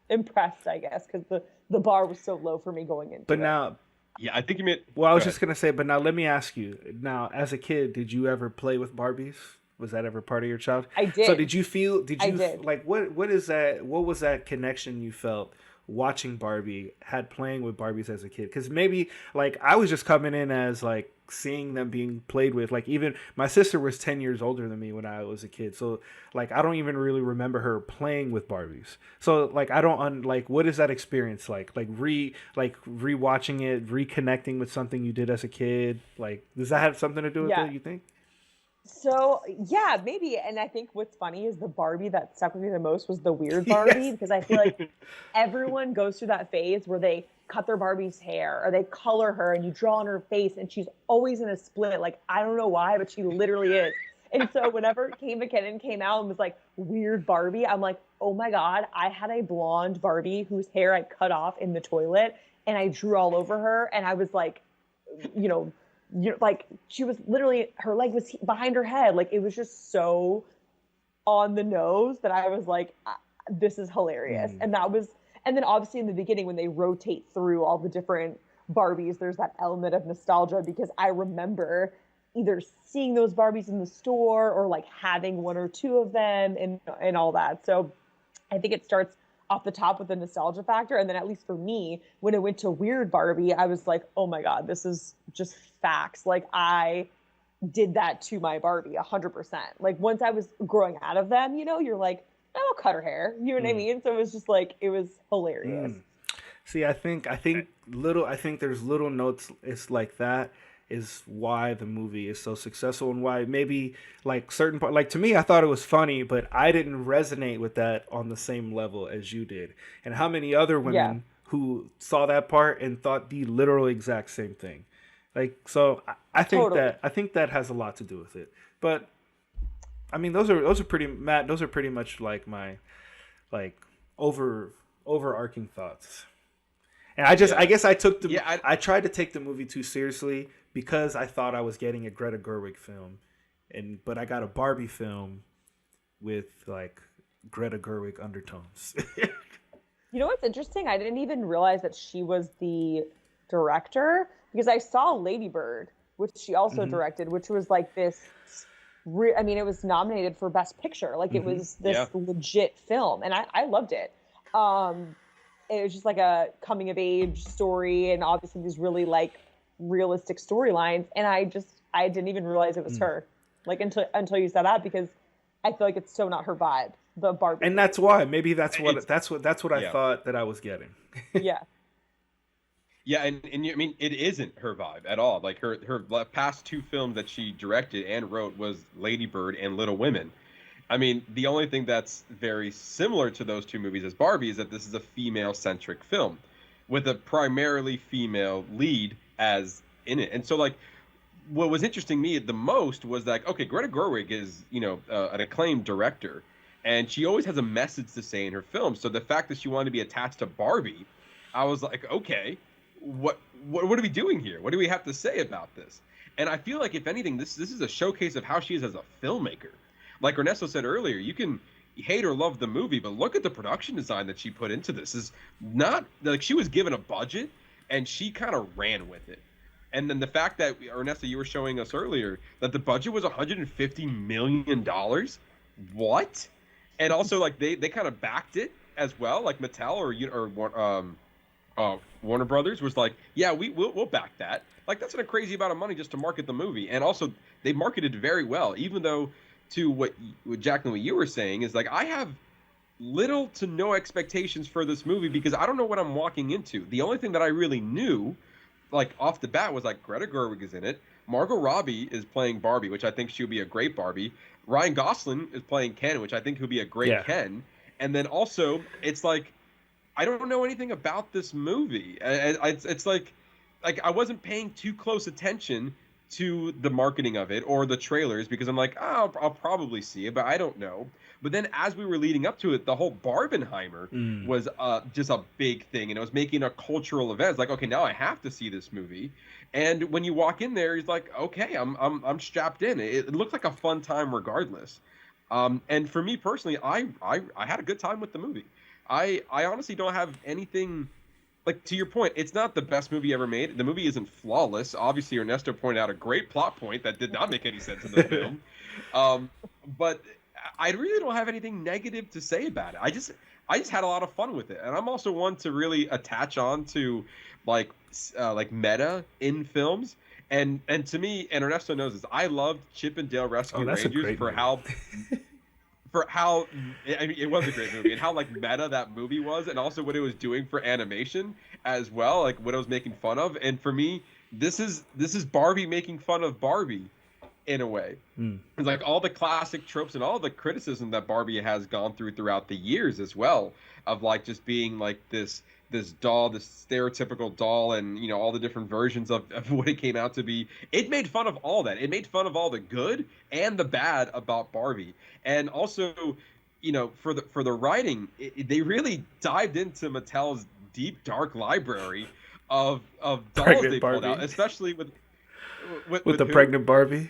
impressed, I guess, because the bar was so low for me going into But it. now, Yeah, I think you meant. well, I was just gonna say, but now let me ask you. Now, as a kid, did you ever play with Barbies? Was that ever part of your childhood? I did. So did you feel? Did I you did. like what is that? What was that connection you felt watching Barbie, had playing with Barbies as a kid? Because maybe like I was just coming in as like seeing them being played with. Like even my sister was 10 years older than me when I was a kid, so like I don't even really remember her playing with Barbies. So like I don't like what is that experience like rewatching it, reconnecting with something you did as a kid? Like does that have something to do with it, you think? So yeah, maybe. And I think what's funny is the Barbie that stuck with me the most was the weird Barbie, because I feel like everyone goes through that phase where they cut their Barbie's hair or they color her and you draw on her face and she's always in a split. Like, I don't know why, but she literally is. And so whenever Kate McKinnon came out and was like weird Barbie, I'm like, oh my God, I had a blonde Barbie whose hair I cut off in the toilet and I drew all over her. And I was like, like she was literally, her leg was behind her head. Like it was just so on the nose that I was like, this is hilarious. And then obviously in the beginning when they rotate through all the different Barbies, there's that element of nostalgia because I remember either seeing those Barbies in the store or like having one or two of them and all that. So I think it starts off the top with the nostalgia factor. And then at least for me, when it went to weird Barbie, I was like, oh my God, this is just facts. Like I did that to my Barbie 100%. Like once I was growing out of them, you're like, I'll cut her hair. You know what I mean? So it was just like, it was hilarious. See, I think there's little notes. It's like that is why the movie is so successful and why maybe like certain part, like to me, I thought it was funny, but I didn't resonate with that on the same level as you did. And how many other women who saw that part and thought the literal exact same thing? Like, so I think that has a lot to do with it. But I mean, those are pretty, Matt, those are pretty much like my like overarching thoughts. And I guess I took I tried to take the movie too seriously because I thought I was getting a Greta Gerwig film, but I got a Barbie film with like Greta Gerwig undertones. You know what's interesting? I didn't even realize that she was the director because I saw Lady Bird, which she also directed, which was like this. I mean, it was nominated for Best Picture. Like it was this legit film, and I loved it. It was just like a coming of age story, and obviously these really like realistic storylines. And I didn't even realize it was her, like until you said that, because I feel like it's so not her vibe, the Barbie. And that's why maybe that's what I thought that I was getting. Yeah. Yeah, and I mean, it isn't her vibe at all. Like her past two films that she directed and wrote was Lady Bird and Little Women. I mean, the only thing that's very similar to those two movies as Barbie is that this is a female-centric film with a primarily female lead as in it. And so, like, what was interesting to me the most was like, okay, Greta Gerwig is, an acclaimed director, and she always has a message to say in her films. So the fact that she wanted to be attached to Barbie, I was like, okay, what are we doing here? What do we have to say about this? And I feel like, if anything, this is a showcase of how she is as a filmmaker. Like Ernesto said earlier, you can hate or love the movie, but look at the production design that she put into this. Is not like she was given a budget and she kind of ran with it. And then the fact that, Ernesto, you were showing us earlier that the budget was $150 million. What? and also like they kind of backed it as well. Like Mattel or Warner Brothers was like, yeah, we'll back that. Like that's a crazy amount of money just to market the movie, and also they marketed very well. Even though, to what Jaclyn, what you were saying is like I have little to no expectations for this movie because I don't know what I'm walking into. The only thing that I really knew, like off the bat, was like Greta Gerwig is in it. Margot Robbie is playing Barbie, which I think she'll be a great Barbie. Ryan Gosling is playing Ken, which I think he'll be a great Ken. And then also, it's like I don't know anything about this movie. It's like I wasn't paying too close attention to the marketing of it or the trailers because I'm like, oh, I'll probably see it, but I don't know. But then as we were leading up to it, the whole Barbenheimer was just a big thing, and it was making a cultural event. It's like, okay, now I have to see this movie. And when you walk in there, he's like, okay, I'm strapped in. It looks like a fun time regardless. And for me personally, I had a good time with the movie. I honestly don't have anything. Like, to your point, it's not the best movie ever made. The movie isn't flawless. Obviously, Ernesto pointed out a great plot point that did not make any sense in the film. But I really don't have anything negative to say about it. I just had a lot of fun with it. And I'm also one to really attach on to, like meta in films. And to me, and Ernesto knows this, I loved Chip and Dale Rescue Rangers for how... I mean, it was a great movie and how like meta that movie was, and also what it was doing for animation as well, like what it was making fun of. And for me, this is Barbie making fun of Barbie in a way. It's like all the classic tropes and all the criticism that Barbie has gone throughout the years as well, of like just being like this doll, this stereotypical doll, and you know all the different versions of what it came out to be. It made fun of all that. It made fun of all the good and the bad about Barbie. And also, you know, for the writing, they really dived into Mattel's deep dark library of dolls Pregnant they pulled Barbie. out, especially with the pregnant Barbie.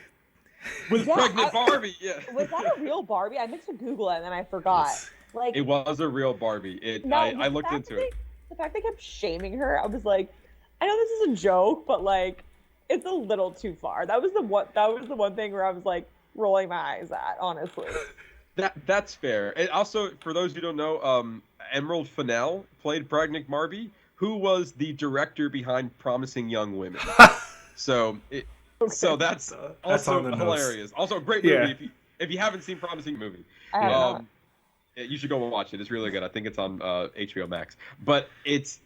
With pregnant Barbie, yeah. Was that a real Barbie? I meant to Google it and then I forgot. Like, it was a real Barbie. I looked into it. The fact they kept shaming her, I was like, I know this is a joke, but like, it's a little too far. That was the one thing where I was like rolling my eyes at, honestly. That's fair. And also, for those who don't know, Emerald Fennell played pregnant Barbie, who was the director behind Promising Young Women. So that's also hilarious. Notes. Also a great movie if you haven't seen Promising Movie. You should go and watch it. It's really good. I think it's on HBO Max. But it's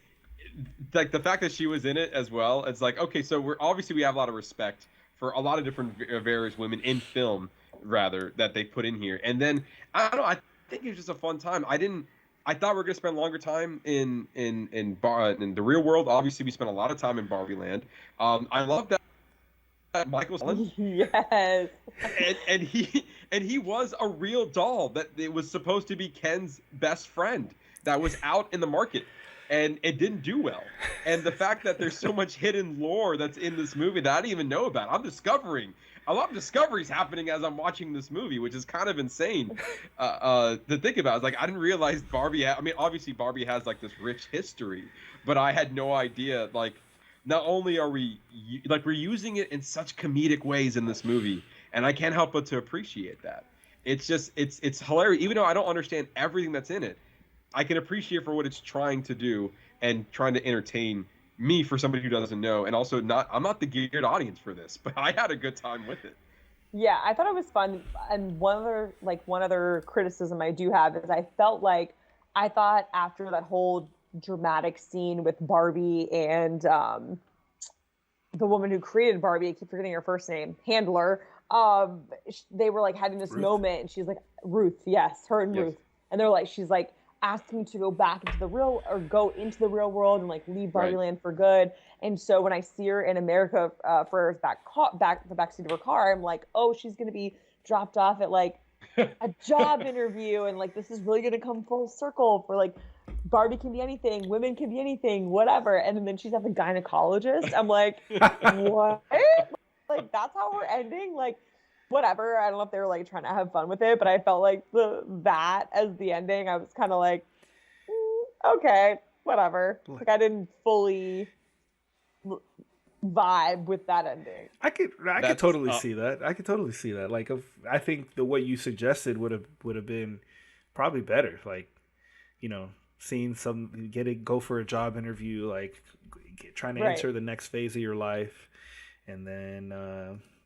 like the fact that she was in it as well. It's like, okay, so we have a lot of respect for a lot of different various women in film, rather, that they put in here. And then I don't know. I think it was just a fun time. I thought we were gonna spend longer time in the real world. Obviously, we spent a lot of time in Barbie Land. I love that. Michael Sullivan. Yes. And he was a real doll that it was supposed to be Ken's best friend that was out in the market, and it didn't do well. And the fact that there's so much hidden lore that's in this movie that I didn't even know about. I'm discovering a lot of discoveries happening as I'm watching this movie, which is kind of insane to think about. It's like I didn't realize Barbie. I mean, obviously Barbie has like this rich history, but I had no idea like. Not only are we're using it in such comedic ways in this movie, and I can't help but to appreciate that. It's just it's hilarious. Even though I don't understand everything that's in it, I can appreciate for what it's trying to do and trying to entertain me for somebody who doesn't know. And also I'm not the geared audience for this, but I had a good time with it. Yeah, I thought it was fun. And one other criticism I do have is I thought after that whole dramatic scene with Barbie and the woman who created Barbie, I keep forgetting her first name, Handler, they were like having this moment, and she's like, Ruth, yes, her and Ruth, and they're like, she's like asking to go back into the real world and like leave Barbie Land for good. And so when I see her in America Ferrera's the backseat of her car, I'm like, oh, she's gonna be dropped off at like a job interview, and like this is really gonna come full circle for like Barbie can be anything, women can be anything, whatever. And then she's at the gynecologist. I'm like, what? Like that's how we're ending? Like, whatever. I don't know if they were like trying to have fun with it, but I felt like that as the ending, I was kind of like, okay, whatever. Like I didn't fully vibe with that ending. I could totally see that. I could totally see that. Like, I think what you suggested would have been probably better. Like, seeing go for a job interview, like trying to enter the next phase of your life, and then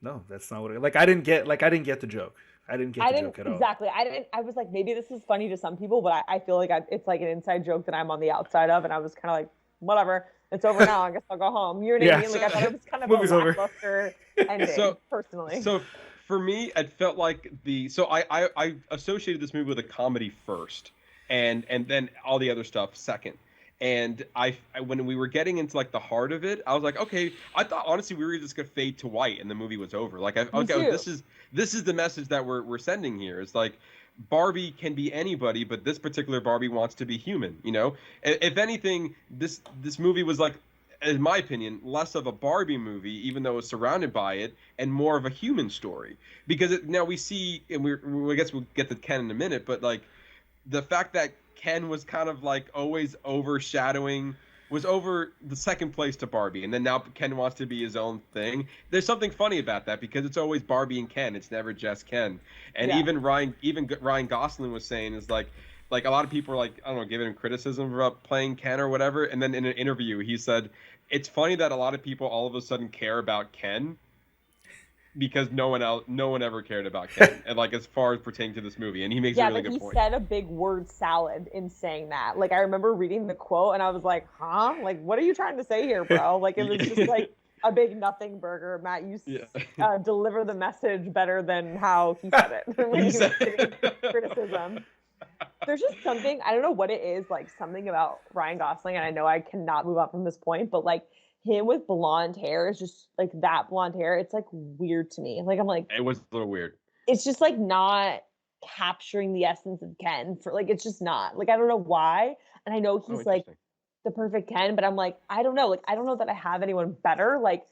no, that's not what I didn't get the joke. I didn't get the joke at all. Exactly. I was like, maybe this is funny to some people, but I feel like it's like an inside joke that I'm on the outside of, and I was kind of like, whatever, it's over now. I guess I'll go home. You know what I mean? Like I thought it was kind of a lackluster ending, personally. So for me, it felt like I associated this movie with a comedy first, and then all the other stuff second. And when we were getting into like the heart of it, I was like, okay, I thought honestly we were just gonna fade to white and the movie was over. Like, okay, this is the message that we're sending here. It's like Barbie can be anybody, but this particular Barbie wants to be human. If anything, this movie was like, in my opinion, less of a Barbie movie, even though it was surrounded by it, and more of a human story. Because now we see, and I guess we'll get to Ken in a minute, but like the fact that Ken was kind of like always was over the second place to Barbie, and then now Ken wants to be his own thing. There's something funny about that because it's always Barbie and Ken. It's never just Ken. And even Ryan Gosling was saying is like a lot of people are like, I don't know, giving him criticism about playing Ken or whatever. And then in an interview, he said, it's funny that a lot of people all of a sudden care about Ken because no one ever cared about Ken, and like as far as pertaining to this movie. And he makes a really good point. He said a big word salad in saying that. Like I remember reading the quote and I was like, huh? Like what are you trying to say here, bro? Like it was just like a big nothing burger. Matt, you deliver the message better than how he said it. When he was getting criticism. There's just something, I don't know what it is, like something about Ryan Gosling, and I know I cannot move on from this point, but like him with blonde hair is just like that blonde hair. It's like weird to me. Like I'm like, it was a little weird. It's just like not capturing the essence of Ken. For like, it's just not. Like I don't know why. And I know he's like the perfect Ken, but I'm like, I don't know. Like I don't know that I have anyone better. Like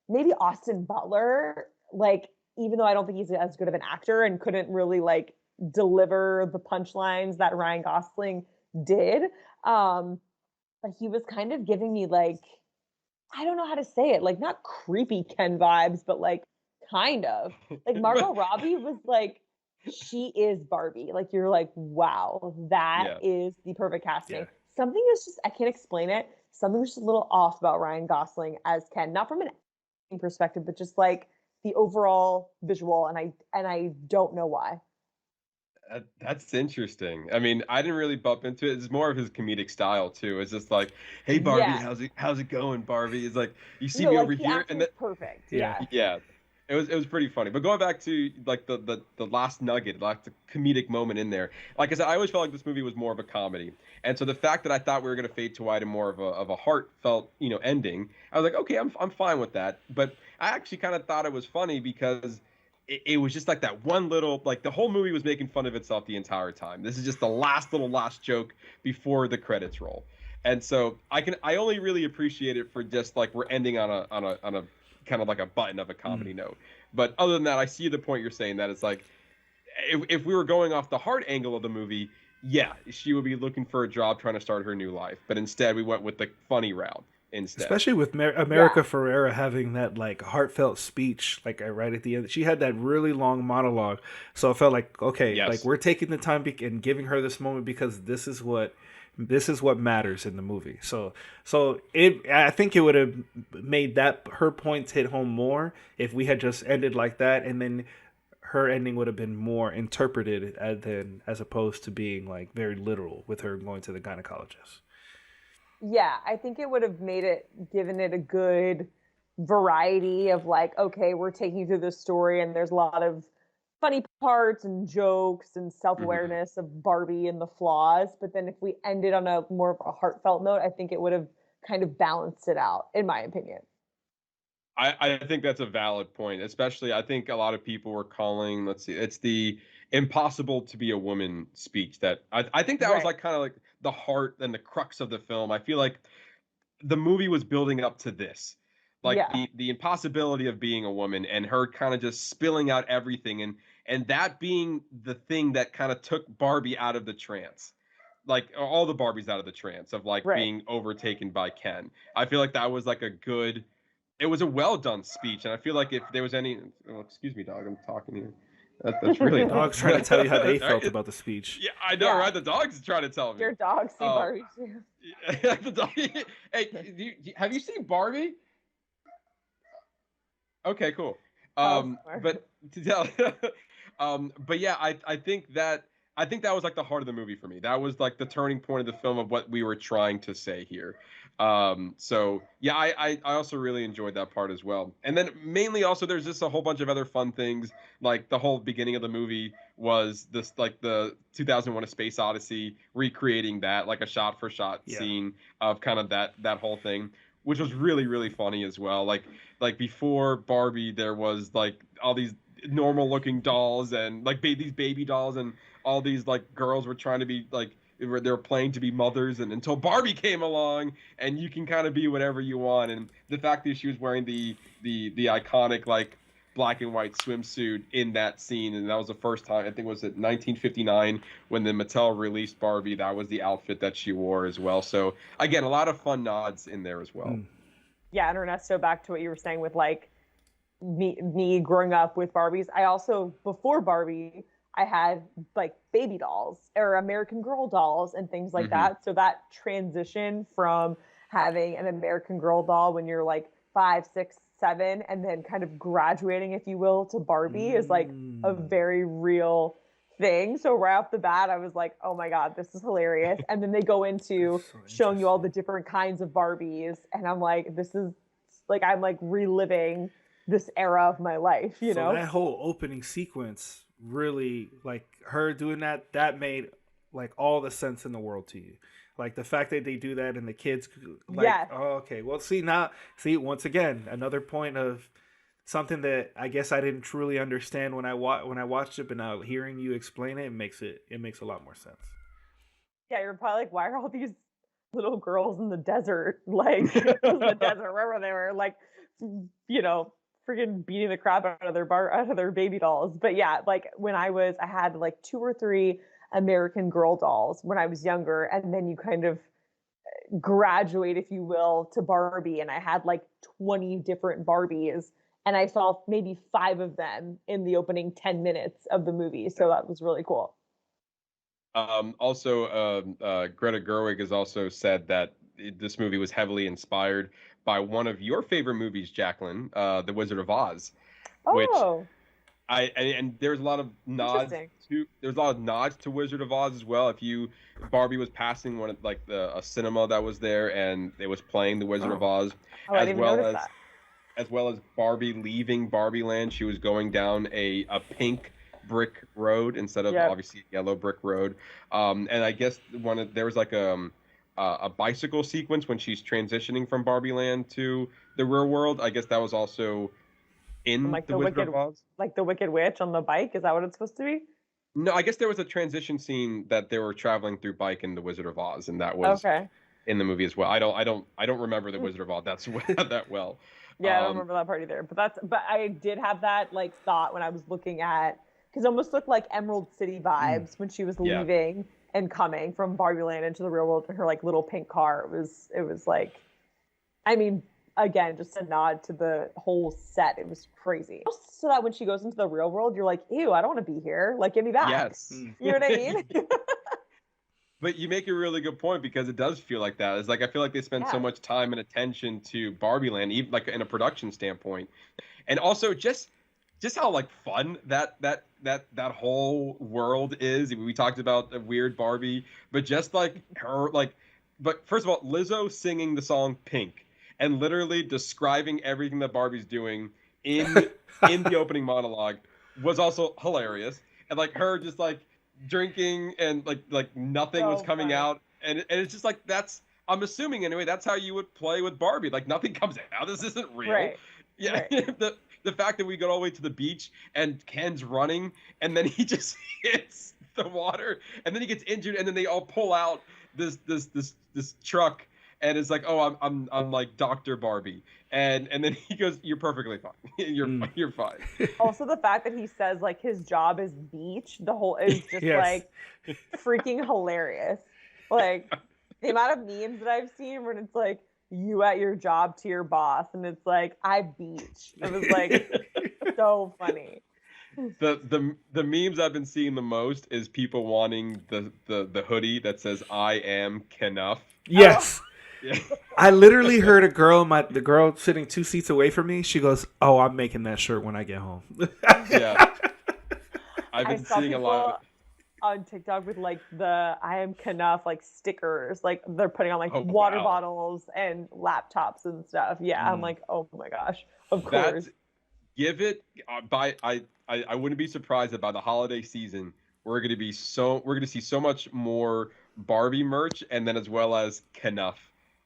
maybe Austin Butler. Like even though I don't think he's as good of an actor and couldn't really like deliver the punchlines that Ryan Gosling did, but he was kind of giving me like, I don't know how to say it, like not creepy Ken vibes, but like kind of like Margot Robbie was like, she is Barbie. Like you're like, wow, that is the perfect casting. Something is just, I can't explain it. Something was just a little off about Ryan Gosling as Ken, not from an acting perspective, but just like the overall visual. And I don't know why. That's interesting. I mean, I didn't really bump into it. It's more of his comedic style too. It's just like, hey Barbie, how's it going, Barbie? It's like, you see me over here, and that perfect. Yeah. It was pretty funny. But going back to like the last nugget, like the comedic moment in there. Like I said, I always felt like this movie was more of a comedy. And so the fact that I thought we were gonna fade to white and more of a heartfelt, ending, I was like, okay, I'm fine with that. But I actually kind of thought it was funny because it was just like that one little, like the whole movie was making fun of itself the entire time. This is just the last joke before the credits roll. And so I only really appreciate it for just like we're ending on a kind of like a button of a comedy note. But other than that, I see the point you're saying that it's like, if we were going off the hard angle of the movie, yeah, she would be looking for a job trying to start her new life. But instead we went with the funny route. Instead. Especially with America Ferrera having that like heartfelt speech, like right at the end, she had that really long monologue. So I felt like, okay, like we're taking the time and giving her this moment because this is what matters in the movie. So I think it would have made that her points hit home more if we had just ended like that, and then her ending would have been more interpreted as opposed to being like very literal with her going to the gynecologist. Yeah, I think it would have given it a good variety of like, okay, we're taking you through this story and there's a lot of funny parts and jokes and self-awareness of Barbie and the flaws. But then if we ended on a more of a heartfelt note, I think it would have kind of balanced it out, in my opinion. I think that's a valid point, especially I think a lot of people were calling, it's the impossible to be a woman speech that I think that was like kind of like the heart and the crux of the film. I feel like the movie was building up to this, like the impossibility of being a woman and her kind of just spilling out everything and that being the thing that kind of took Barbie out of the trance, like all the Barbies out of the trance of like being overtaken by Ken. I feel like that was like it was a well done speech, and I feel like if there was any, excuse me, dog, I'm talking here. That's really Dogs trying to tell you how they felt Right? about the speech. Yeah, I know, Yeah. right? The dog's trying to tell me. Your dog see Oh. Barbie too. The dog. Hey, have you seen Barbie? Okay, cool. Oh, smart. But to tell, but yeah, I think that was like the heart of the movie for me. That was like the turning point of the film of what we were trying to say here. So yeah, I also really enjoyed that part as well. And then mainly also there's just a whole bunch of other fun things. Like the whole beginning of the movie was this like the 2001: A Space Odyssey, recreating that like a shot for shot Yeah. scene of kind of that whole thing, which was really really funny as well. Like before Barbie, there was like all these normal looking dolls and like these baby dolls, and all these like girls were trying to be like they were playing to be mothers, and until Barbie came along and you can kind of be whatever you want. And the fact that she was wearing the iconic like black and white swimsuit in that scene, and that was the first time, I think it was at 1959 when the Mattel released Barbie, that was the outfit that she wore as well. So again, a lot of fun nods in there as well. Yeah, and Ernesto, back to what you were saying with like me growing up with Barbies. I also, before Barbie, I had like baby dolls or American Girl dolls and things like that. So that transition from having an American Girl doll when you're like 5, 6, 7, and then kind of graduating, if you will, to Barbie is like a very real thing. So right off the bat, I was like, oh my God, this is hilarious. And then they go into showing you all the different kinds of Barbies. And I'm like, this is like, I'm like reliving this era of my life, you know? That whole opening sequence really, like her doing that made like all the sense in the world to you. Like the fact that they do that and the kids like, Yes. oh, okay. Well, once again, another point of something that I guess I didn't truly understand when I watched it, but now hearing you explain it makes a lot more sense. Yeah, you're probably like, why are all these little girls in the desert? Like, it was the desert, wherever they were, like, you know, freaking beating the crap out of their baby dolls. But yeah, like I had like 2 or 3 American Girl dolls when I was younger, and then you kind of graduate, if you will, to Barbie, and I had like 20 different Barbies, and I saw maybe 5 of them in the opening 10 minutes of the movie. So that was really cool. Also, Greta Gerwig has also said that this movie was heavily inspired by one of your favorite movies, Jaclyn, The Wizard of Oz, which and there's a lot of nods to Wizard of Oz as well. Barbie was passing one of like a cinema that was there, and it was playing The Wizard of Oz, I didn't even notice that. As well as Barbie leaving Barbie Land. She was going down a pink brick road instead of obviously yellow brick road. And I guess there was like a bicycle sequence when she's transitioning from Barbie Land to the real world. I guess that was also in like the Wizard of Oz. Like the Wicked Witch on the bike. Is that what it's supposed to be? No, I guess there was a transition scene that they were traveling through bike in the Wizard of Oz, and that was in the movie as well. I don't remember the Wizard of Oz that well. Yeah, I don't remember that part either. But I did have that like thought when I was looking at, because it almost looked like Emerald City vibes when she was leaving and coming from Barbie Land into the real world in her like little pink car. It was like, I mean, again, just a nod to the whole set. It was crazy. So that when she goes into the real world, you're like, ew, I don't want to be here. Like, give me back. Yes. You know what I mean? But you make a really good point, because it does feel like that. It's like I feel like they spend so much time and attention to Barbie Land, even like in a production standpoint, and also just how like fun that whole world is. We talked about the weird Barbie, but just like her, like, but first of all, Lizzo singing the song Pink and literally describing everything that Barbie's doing in the opening monologue was also hilarious, and like her just like drinking and like nothing was coming out, and it's just like, that's, I'm assuming anyway, that's how you would play with Barbie. Like nothing comes out. This isn't real. Right. Yeah. Right. The fact that we got all the way to the beach and Ken's running and then he just hits the water and then he gets injured, and then they all pull out this truck, and it's like, oh, I'm like Dr. Barbie, and then he goes, you're perfectly fine. You're fine. Also, the fact that he says like his job is beach, the whole is just like freaking hilarious. Like the amount of memes that I've seen when it's like, you at your job to your boss, and it's like, I beach. It was like so funny. The memes I've been seeing the most is people wanting the hoodie that says "I am Knuff." Yes. Yeah. I literally heard the girl sitting 2 seats away from me. She goes, "Oh, I'm making that shirt when I get home." Yeah. I've I been saw seeing a lot of it. on TikTok with like the "I am Knuff" like stickers, like they're putting on like Oh, water wow. bottles and laptops and stuff. Yeah, I'm like, oh my gosh, of course. That's give it I wouldn't be surprised that by the holiday season we're gonna see so much more Barbie merch, and then as well as Knuff.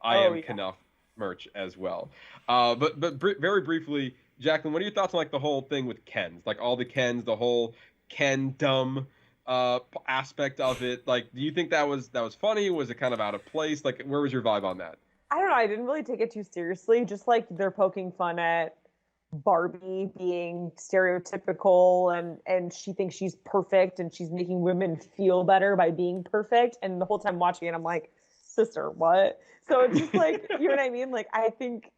I Oh, am yeah. Knuff merch as well. Very briefly, Jaclyn, what are your thoughts on like the whole thing with Kens? Like all the Kens, the whole Ken-dom aspect of it. Like, do you think that was funny? Was it kind of out of place? Like, where was your vibe on that? I don't know. I didn't really take it too seriously. Just like they're poking fun at Barbie being stereotypical and she thinks she's perfect and she's making women feel better by being perfect. And the whole time watching it, I'm like, sister, what? So it's just like, you know what I mean? Like, I think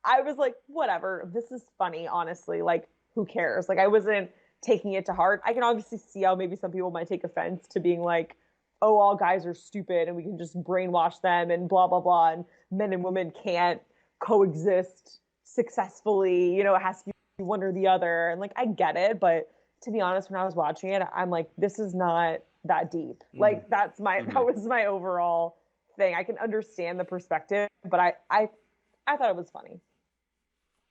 I was like, whatever. This is funny, honestly. Like, who cares? Like, I wasn't taking it to heart. I can obviously see how maybe some people might take offense to being like, oh, all guys are stupid and we can just brainwash them and blah, blah, blah. And men and women can't coexist successfully. You know, it has to be one or the other. And like, I get it. But to be honest, when I was watching it, I'm like, this is not that deep. Like, that was my overall thing. I can understand the perspective, but I thought it was funny.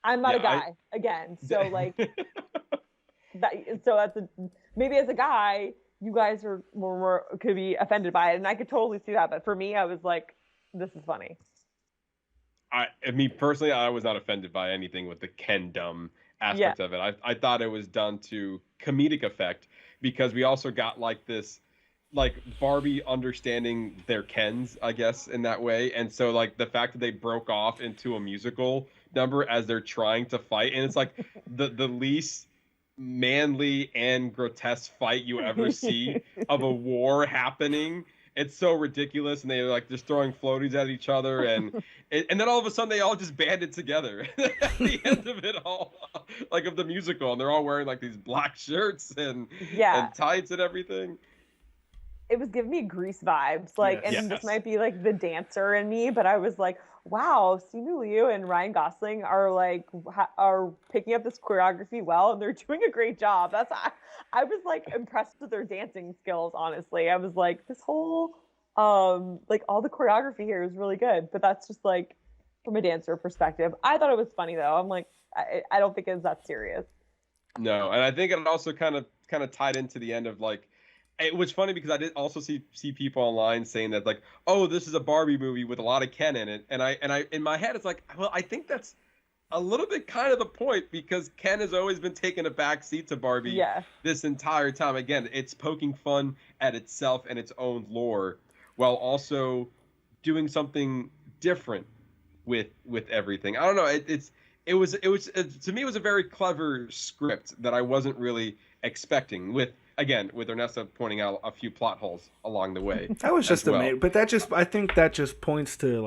I'm not a guy again. So like, that's maybe as a guy, you guys are more could be offended by it, and I could totally see that. But for me, I was like, this is funny. I mean, personally, I was not offended by anything with the Ken-dom aspect of it. I thought it was done to comedic effect because we also got like this, like Barbie understanding their Kens, I guess, in that way. And so like the fact that they broke off into a musical number as they're trying to fight, and it's like the least manly and grotesque fight you ever see of a war happening. It's so ridiculous, and they're like just throwing floaties at each other, and then all of a sudden they all just banded together at the end of it all, like of the musical, and they're all wearing like these black shirts and tights and everything. It was giving me Grease vibes, like, and this might be like the dancer in me, but I was like, wow, Simu Liu and Ryan Gosling are picking up this choreography well, and they're doing a great job. I was like impressed with their dancing skills. Honestly, I was like, this whole like all the choreography here is really good, but that's just like from a dancer perspective. I thought it was funny though. I'm like, I don't think it's that serious. No, and I think it also kind of tied into the end of like. It was funny because I did also see people online saying that like, oh, this is a Barbie movie with a lot of Ken in it, and I in my head it's like, well, I think that's a little bit kind of the point because Ken has always been taking a back seat to Barbie this entire time. Again, it's poking fun at itself and its own lore while also doing something different with everything. I don't know. It was to me it was a very clever script that I wasn't really expecting with Ernesto pointing out a few plot holes along the way. That was just amazing. But I think that just points to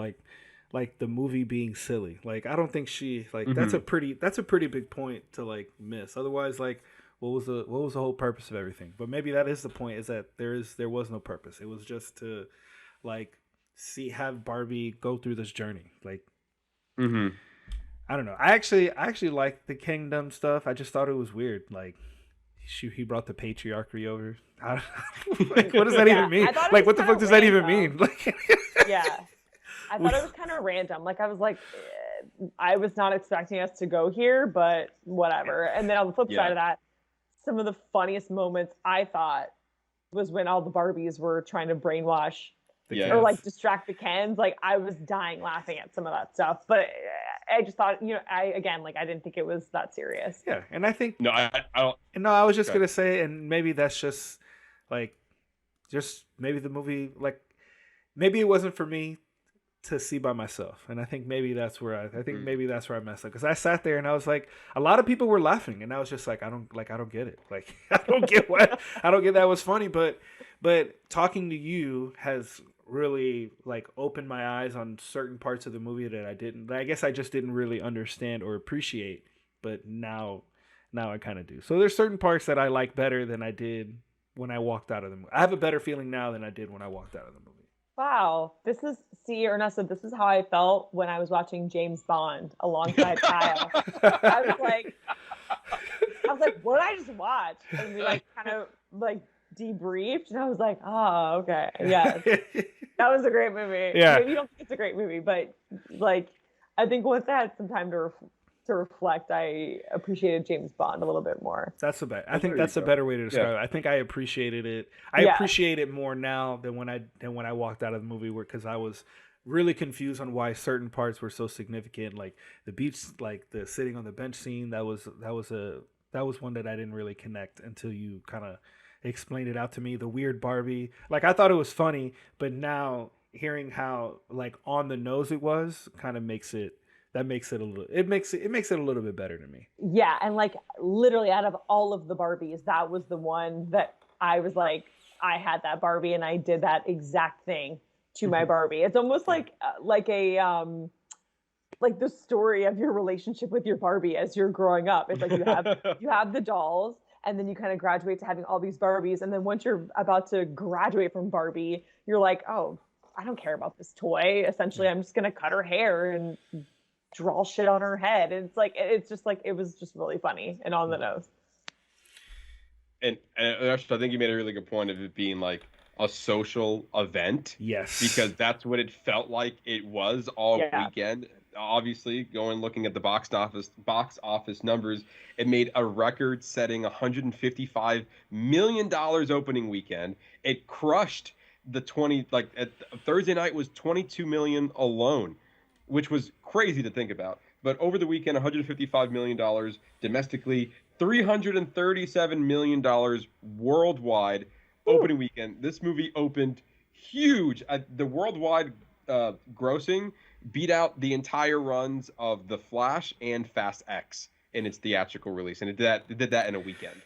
like the movie being silly. Like I don't think she like that's a pretty big point to like miss. Otherwise, like what was the whole purpose of everything? But maybe that is the point, is that there was no purpose. It was just to like have Barbie go through this journey. Like I don't know. I actually liked the kingdom stuff. I just thought it was weird. Like he brought the patriarchy over. Like, what does that even mean? Like, what the fuck does that even mean? Like, I thought it was kind of random. Like, I was like, I was not expecting us to go here, but whatever. And then on the flip side of that, some of the funniest moments I thought was when all the Barbies were trying to brainwash or like distract the Kens. Like, I was dying laughing at some of that stuff, but I just thought, I didn't think it was that serious. Yeah, and I think I don't. No, I was just gonna say, and maybe that's just maybe the movie, like maybe it wasn't for me to see by myself, and I think maybe that's where I messed up, because I sat there and I was like, a lot of people were laughing, and I was just like, I don't get it, like I don't get that was funny, but talking to you has really like opened my eyes on certain parts of the movie that I guess I just didn't really understand or appreciate, but now Now I kind of do. So there's certain parts that I like better than I did when I walked out of the movie. I have a better feeling now than I did when I walked out of the movie. Wow. Ernesto, this is how I felt when I was watching James Bond alongside Kyle. I was like, what did I just watch? And we like kind of like debriefed, and I was like, oh, okay. Yeah. That was a great movie. Yeah. Maybe you don't think it's a great movie, but like, I think once I had some time to reflect, I appreciated James Bond a little bit more. I think that's a better way to describe it. I think I appreciated it. I appreciate it more now than when I walked out of the movie, because I was really confused on why certain parts were so significant, like the beach, like the sitting on the bench scene. That was one that I didn't really connect until you kind of explained it out to me. The weird Barbie, like I thought it was funny, but now hearing how like on the nose it was, kind of makes it a little bit better to me. Yeah, and like literally out of all of the Barbies, that was the one that I was like, I had that Barbie and I did that exact thing to my Barbie. It's almost like a like the story of your relationship with your Barbie as you're growing up. It's like you have the dolls, and then you kind of graduate to having all these Barbies, and then once you're about to graduate from Barbie, you're like, oh, I don't care about this toy. Essentially, I'm just gonna cut her hair and draw shit on her head. And it's just like it was just really funny and on the nose. And actually, I think you made a really good point of it being like a social event. Yes. Because that's what it felt like it was all weekend. Obviously, looking at the box office numbers, it made a record-setting $155 million opening weekend. It crushed the Thursday night was $22 million alone, which was crazy to think about. But over the weekend, $155 million domestically, $337 million worldwide. Opening weekend. This movie opened huge. The worldwide grossing beat out the entire runs of The Flash and Fast X in its theatrical release, and it did that in a weekend.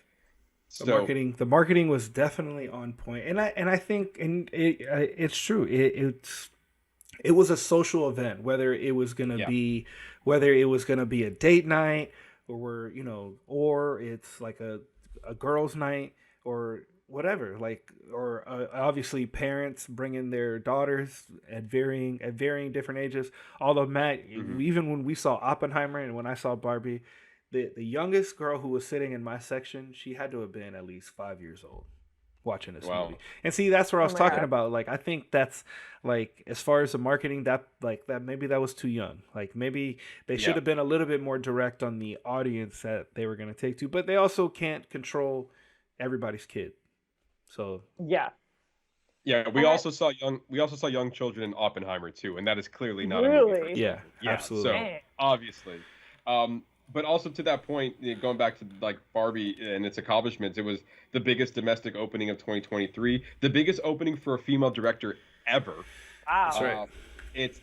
The marketing was definitely on point, and I think it's true. It was a social event, whether it was gonna be a date night, or it's like a girls' night or whatever, obviously parents bringing their daughters at varying different ages. Although Matt, even when we saw Oppenheimer and when I saw Barbie, the youngest girl who was sitting in my section, she had to have been at least 5 years old watching this movie. And see, that's what I was talking about. Like, I think that's like, as far as the marketing, that maybe that was too young. Like, maybe they should have been a little bit more direct on the audience that they were going to take to, but they also can't control everybody's kid. So we also saw young children in Oppenheimer too, and that is clearly not a movie. Absolutely. So obviously, but also to that point, going back to like Barbie and its accomplishments, it was the biggest domestic opening of 2023, the biggest opening for a female director ever. Wow, that's right. It's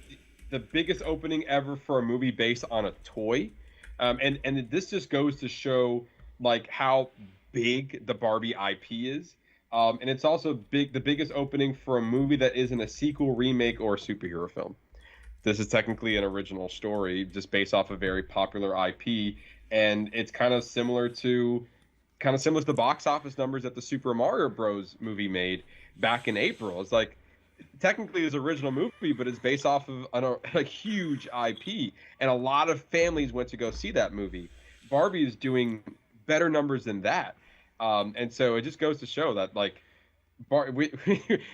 the biggest opening ever for a movie based on a toy, and this just goes to show like how big the Barbie IP is. And it's also the biggest opening for a movie that isn't a sequel, remake, or superhero film. This is technically an original story, just based off a very popular IP, and it's kind of similar to the box office numbers that the Super Mario Bros. Movie made back in April. It's like technically it's an original movie, but it's based off of a huge IP, and a lot of families went to go see that movie. Barbie is doing better numbers than that. And so it just goes to show that like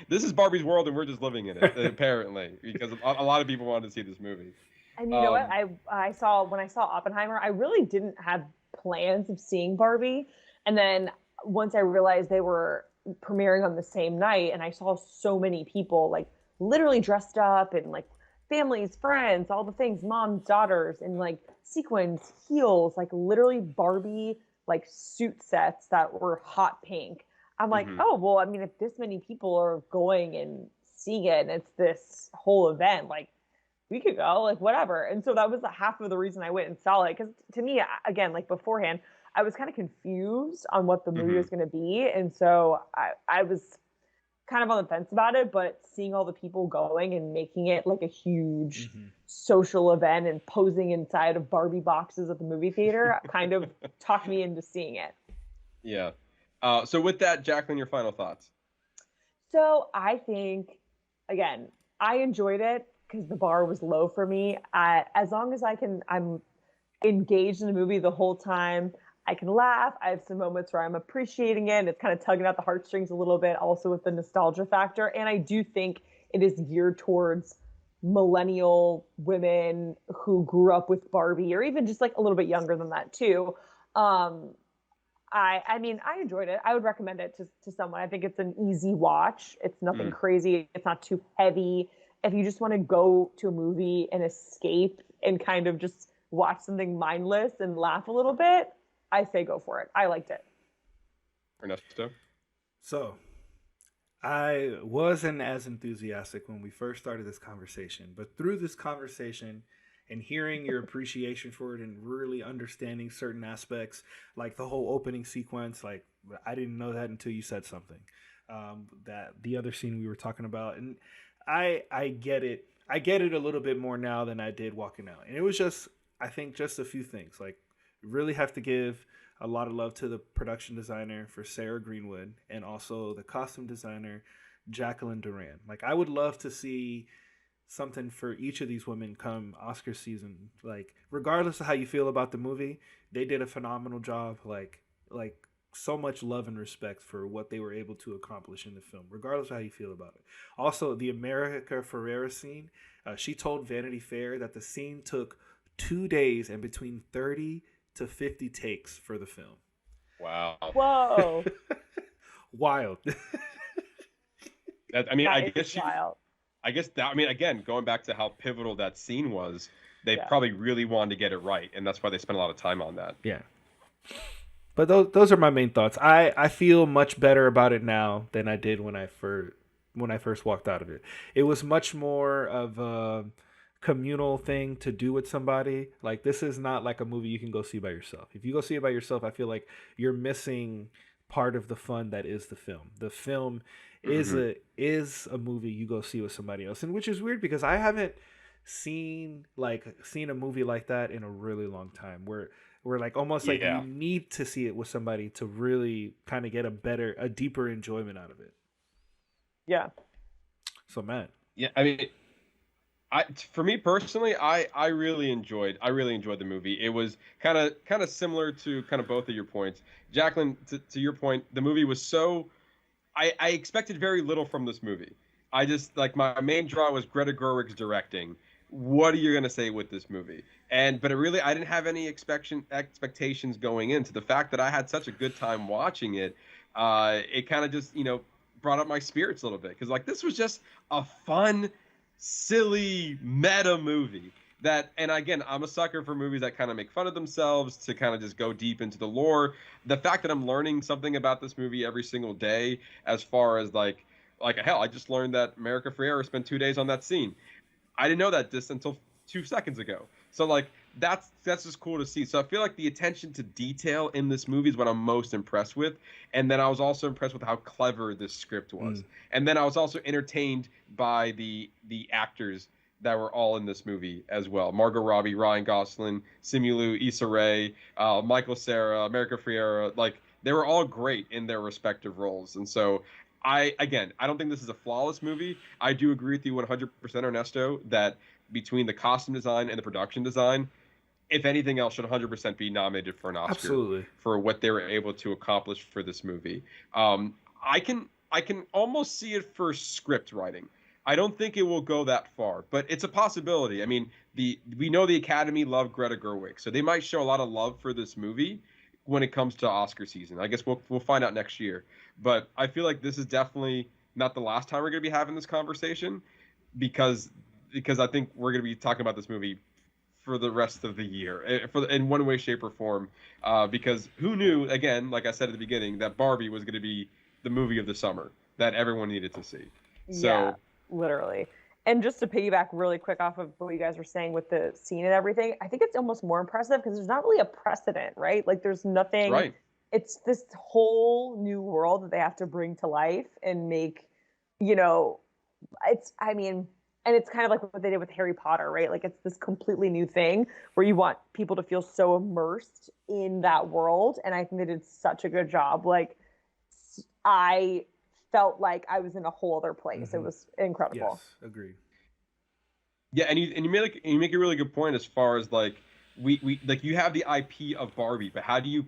this is Barbie's world and we're just living in it apparently, because a lot of people wanted to see this movie. And you know what? When I saw Oppenheimer, I really didn't have plans of seeing Barbie, and then once I realized they were premiering on the same night, and I saw so many people like literally dressed up and like families, friends, all the things, moms, daughters, and like sequins, heels, like literally Barbie like suit sets that were hot pink. I'm like, oh, well, I mean, if this many people are going and seeing it and it's this whole event, like we could go, like whatever. And so that was half of the reason I went and saw it. Because to me, again, like beforehand, I was kind of confused on what the movie was going to be. And so I was kind of on the fence about it, but seeing all the people going and making it like a huge social event and posing inside of Barbie boxes at the movie theater kind of talked me into seeing it. Yeah. So with that, Jaclyn, your final thoughts. So I think, again, I enjoyed it because the bar was low for me. As long as I'm engaged in the movie the whole time. I can laugh. I have some moments where I'm appreciating it. And it's kind of tugging at the heartstrings a little bit, also with the nostalgia factor. And I do think it is geared towards millennial women who grew up with Barbie, or even just like a little bit younger than that too. I mean, I enjoyed it. I would recommend it to someone. I think it's an easy watch. It's nothing crazy. It's not too heavy. If you just want to go to a movie and escape and kind of just watch something mindless and laugh a little bit, I say go for it. I liked it. Ernesto? So, I wasn't as enthusiastic when we first started this conversation, but through this conversation and hearing your appreciation for it and really understanding certain aspects, like the whole opening sequence, like I didn't know that until you said something. That the other scene we were talking about, and I get it. I get it a little bit more now than I did walking out. And it was just, I think, just a few things. Like, really have to give a lot of love to the production designer for Sarah Greenwood and also the costume designer Jaclyn Duran. Like, I would love to see something for each of these women come Oscar season. Like, regardless of how you feel about the movie, they did a phenomenal job. Like so much love and respect for what they were able to accomplish in the film, regardless of how you feel about it. Also, the America Ferrera scene, she told Vanity Fair that the scene took 2 days and between 30 to 50 takes for the film. Wow. Whoa. Wild. I guess that, I mean, again, going back to how pivotal that scene was, they probably really wanted to get it right, and that's why they spent a lot of time on that. Yeah. But those are my main thoughts. I feel much better about it now than I did when I first walked out of it. It was much more of a communal thing to do with somebody. Like, this is not like a movie you can go see by yourself. If you go see it by yourself, I feel like you're missing part of the fun that is the film. The film is a movie you go see with somebody else, and which is weird because I haven't seen a movie like that in a really long time. Where like almost like you need to see it with somebody to really kind of get a deeper enjoyment out of it. Yeah. So, man. Yeah, I mean, for me personally, I really enjoyed the movie. It was kind of similar to kind of both of your points. Jaclyn, to your point, the movie was so, I expected very little from this movie. I just, like, my main draw was Greta Gerwig's directing. What are you going to say with this movie? But I didn't have any expectations going into the fact that I had such a good time watching it. It kind of just, brought up my spirits a little bit. Because, like, this was just a fun, silly, meta movie. And again, I'm a sucker for movies that kind of make fun of themselves, to kind of just go deep into the lore. The fact that I'm learning something about this movie every single day, as far as, like hell, I just learned that America Ferrera spent 2 days on that scene. I didn't know that just until 2 seconds ago. So, like, that's just cool to see. So I feel like the attention to detail in this movie is what I'm most impressed with. And then I was also impressed with how clever this script was. And then I was also entertained by the actors that were all in this movie as well. Margot Robbie, Ryan Gosling, Simu Liu, Issa Rae, Michael Cera, America Ferrera. Like, they were all great in their respective roles. And so I don't think this is a flawless movie. I do agree with you 100%, Ernesto, that between the costume design and the production design, if anything else, should 100% be nominated for an Oscar. Absolutely. For what they were able to accomplish for this movie. I can almost see it for script writing. I don't think it will go that far, but it's a possibility. I mean, we know the Academy loved Greta Gerwig, so they might show a lot of love for this movie when it comes to Oscar season. I guess we'll find out next year. But I feel like this is definitely not the last time we're going to be having this conversation, because I think we're going to be talking about this movie for the rest of the year, in one way, shape, or form. Because who knew, again, like I said at the beginning, that Barbie was going to be the movie of the summer that everyone needed to see. So, yeah, literally. And just to piggyback really quick off of what you guys were saying with the scene and everything, I think it's almost more impressive because there's not really a precedent, right? Like, there's nothing. Right. It's this whole new world that they have to bring to life and make you know, I mean, and it's kind of like what they did with Harry Potter, right? Like it's this completely new thing where you want people to feel so immersed in that world. And I think they did such a good job. Like I felt like I was in a whole other place. It was incredible. Yes, agreed. Yeah, and you make a really good point as far as like we like you have the IP of Barbie, but how do you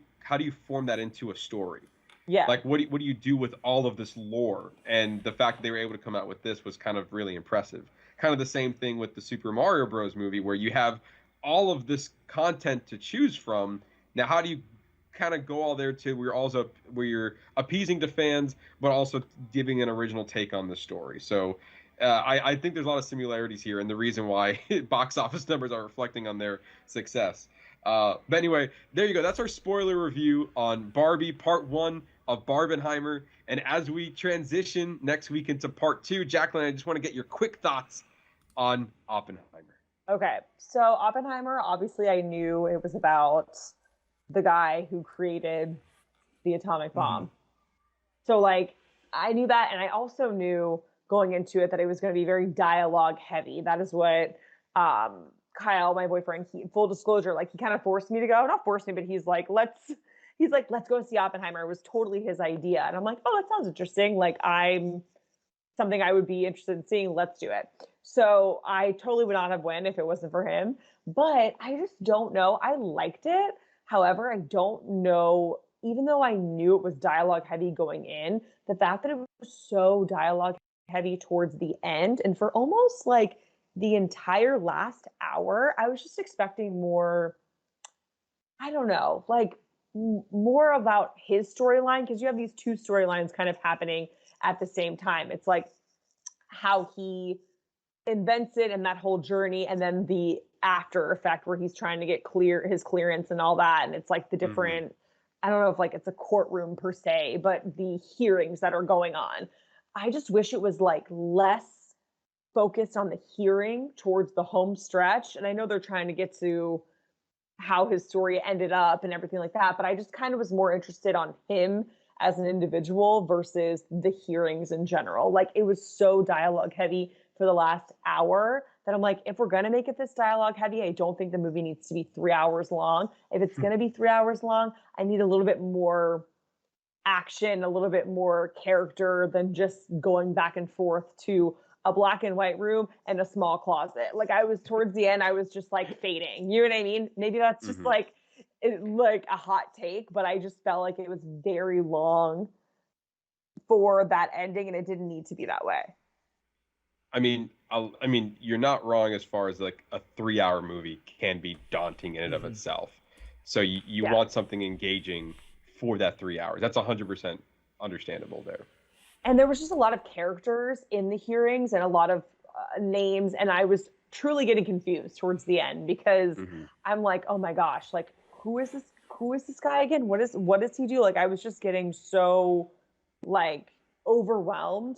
form that into a story? Yeah. Like what do you do with all of this lore? And the fact that they were able to come out with this was kind of really impressive. Kind of the same thing with the Super Mario Bros. Movie, where you have all of this content to choose from. Now, how do you kind of go all there to where you're appeasing to fans, but also giving an original take on the story? So I think there's a lot of similarities here, and the reason why box office numbers are reflecting on their success. But anyway, there you go. That's our spoiler review on Barbie Part 1 of Barbenheimer. And as we transition next week into Part 2, Jaclyn, I just want to get your quick thoughts on Oppenheimer. Okay, so Oppenheimer, obviously I knew it was about the guy who created the atomic bomb. So like I knew that, and I also knew going into it that it was going to be very dialogue heavy. That is what Kyle, my boyfriend, full disclosure, like he kind of forced me to go. Not forced me, but he's like, let's go see Oppenheimer. It was totally his idea. And I'm like, oh, that sounds interesting. Like I'm something I would be interested in seeing. Let's do it. So I totally would not have won if it wasn't for him. But I just don't know. I liked it. However, I don't know, even though I knew it was dialogue heavy going in, the fact that it was so dialogue heavy towards the end and for almost like the entire last hour, I was just expecting more, I don't know, like more about his storyline, because you have these two storylines kind of happening at the same time. It's like how he invents it and that whole journey, and then the after effect where he's trying to get his clearance and all that. And it's like the different, I don't know if like it's a courtroom per se, but the hearings that are going on. I just wish it was like less focused on the hearing towards the home stretch. And I know they're trying to get to how his story ended up and everything like that, but I just kind of was more interested on him as an individual versus the hearings in general. Like it was so dialogue heavy for the last hour that I'm like, if we're going to make it this dialogue heavy, I don't think the movie needs to be 3 hours long. If it's going to be 3 hours long, I need a little bit more action, a little bit more character than just going back and forth to a black and white room and a small closet. Like I was towards the end, I was just like fading. You know what I mean? Maybe that's just like a hot take, but I just felt like it was very long for that ending, and it didn't need to be that way. I mean, you're not wrong as far as like a 3 hour movie can be daunting in and of itself. So you want something engaging for that 3 hours. That's 100% understandable there. And there was just a lot of characters in the hearings and a lot of names, and I was truly getting confused towards the end because I'm like, oh my gosh, like who is this guy again? What does he do? Like I was just getting so like overwhelmed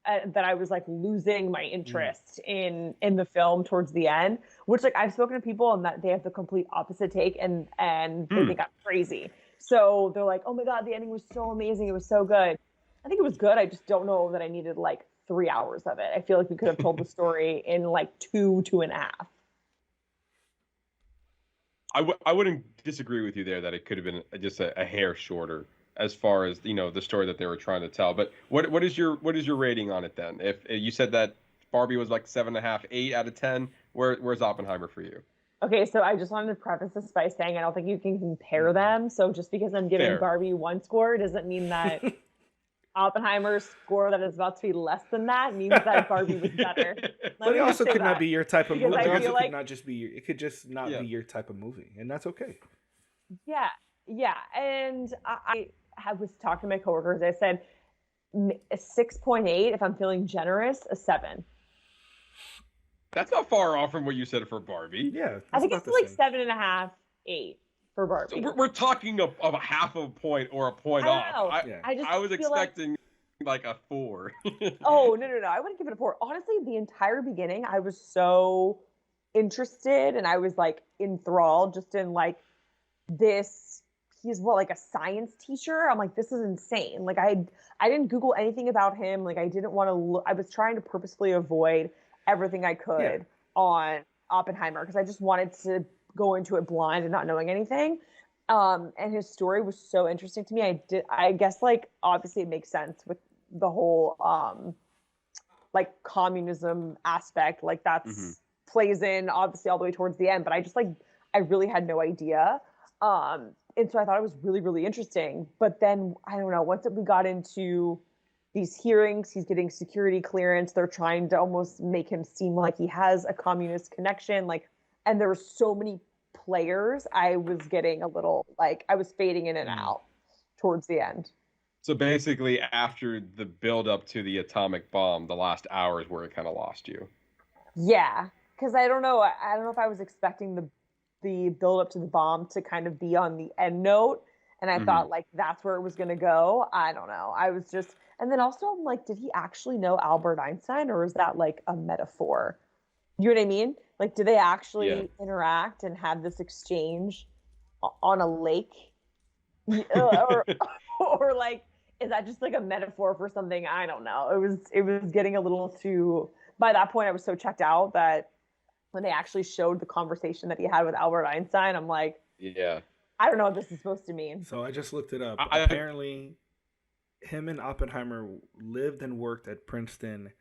that I was like losing my interest in the film towards the end, which like I've spoken to people and that they have the complete opposite take and they think I'm crazy. So they're like, oh my God, the ending was so amazing. It was so good. I think it was good. I just don't know that I needed like 3 hours of it. I feel like we could have told the story in like 2.5. I wouldn't disagree with you there that it could have been just a hair shorter as far as the story that they were trying to tell. But what is your rating on it then? If you said that Barbie was like 7.5, 8 out of 10, where's Oppenheimer for you? Okay, so I just wanted to preface this by saying I don't think you can compare them. So just because I'm giving Barbie 1 score doesn't mean that Oppenheimer's score that is about to be less than that means that Barbie was better. But it also could not be your type of movie. It also like, could not just be it could just not be your type of movie, and that's okay. Yeah, and I was talking to my coworkers. I said a 6.8 if I'm feeling generous, a 7. That's not far off from what you said for Barbie. Yeah, I think it's like 7.5, 8 for Barbie. So we're talking of a half a point or a point off. I was expecting like a 4. Oh, no. I wouldn't give it a 4. Honestly, the entire beginning, I was so interested and I was like enthralled just in like this he's what, like a science teacher? I'm like, this is insane. Like I didn't Google anything about him. Like I didn't want to look. I was trying to purposefully avoid everything I could on Oppenheimer because I just wanted to go into it blind and not knowing anything. And his story was so interesting to me. I guess like obviously it makes sense with the whole like communism aspect. Like that's plays in obviously all the way towards the end. But I just like I really had no idea. And so I thought it was really, really interesting. But then, I don't know, once we got into these hearings, he's getting security clearance. They're trying to almost make him seem like he has a communist connection. Like, and there were so many players, I was getting a little, like, I was fading in and out towards the end. So basically, after the build up to the atomic bomb, the last hour is where it kind of lost you. Yeah, because I don't know if I was expecting the build up to the bomb to kind of be on the end note, and I thought like that's where it was gonna go. I don't know. I was just, and then also I'm like, did he actually know Albert Einstein, or is that like a metaphor? You know what I mean? Like, do they actually interact and have this exchange on a lake, or like, is that just like a metaphor for something? I don't know. It was getting a little too. By that point, I was so checked out that when they actually showed the conversation that he had with Albert Einstein, I'm like, yeah, I don't know what this is supposed to mean. So I just looked it up. Apparently, him and Oppenheimer lived and worked at Princeton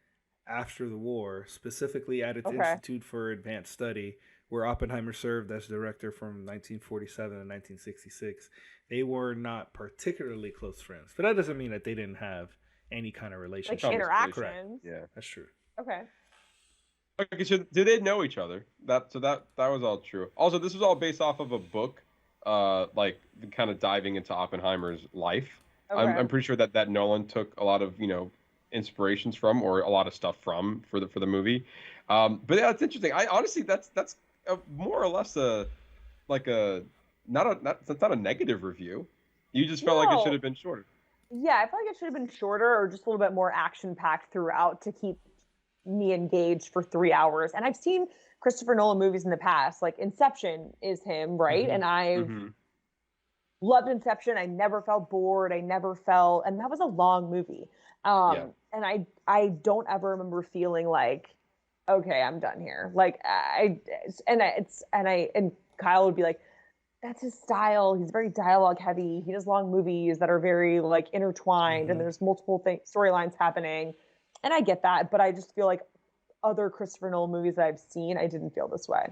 after the war, specifically at its Institute for Advanced Study, where Oppenheimer served as director from 1947 to 1966. They were not particularly close friends, but that doesn't mean that they didn't have any kind of relationship. Like interactions. Yeah, that's true. Okay. Okay, so did they know each other? That was all true. Also, this was all based off of a book, like kind of diving into Oppenheimer's life. Okay. I'm pretty sure that Nolan took a lot of inspirations from, or a lot of stuff from for the movie. But yeah, it's interesting. I honestly that's more or less that's not a negative review. You just felt like it should have been shorter. Yeah, I felt like it should have been shorter or just a little bit more action packed throughout to keep me engaged for 3 hours. And I've seen Christopher Nolan movies in the past, like Inception is him, right? And I've loved Inception. I never felt bored. And that was a long movie. And I don't ever remember feeling like, okay, I'm done here. Like and Kyle would be like, that's his style. He's very dialogue heavy. He does long movies that are very like intertwined and there's multiple storylines happening. And I get that, but I just feel like other Christopher Nolan movies that I've seen, I didn't feel this way.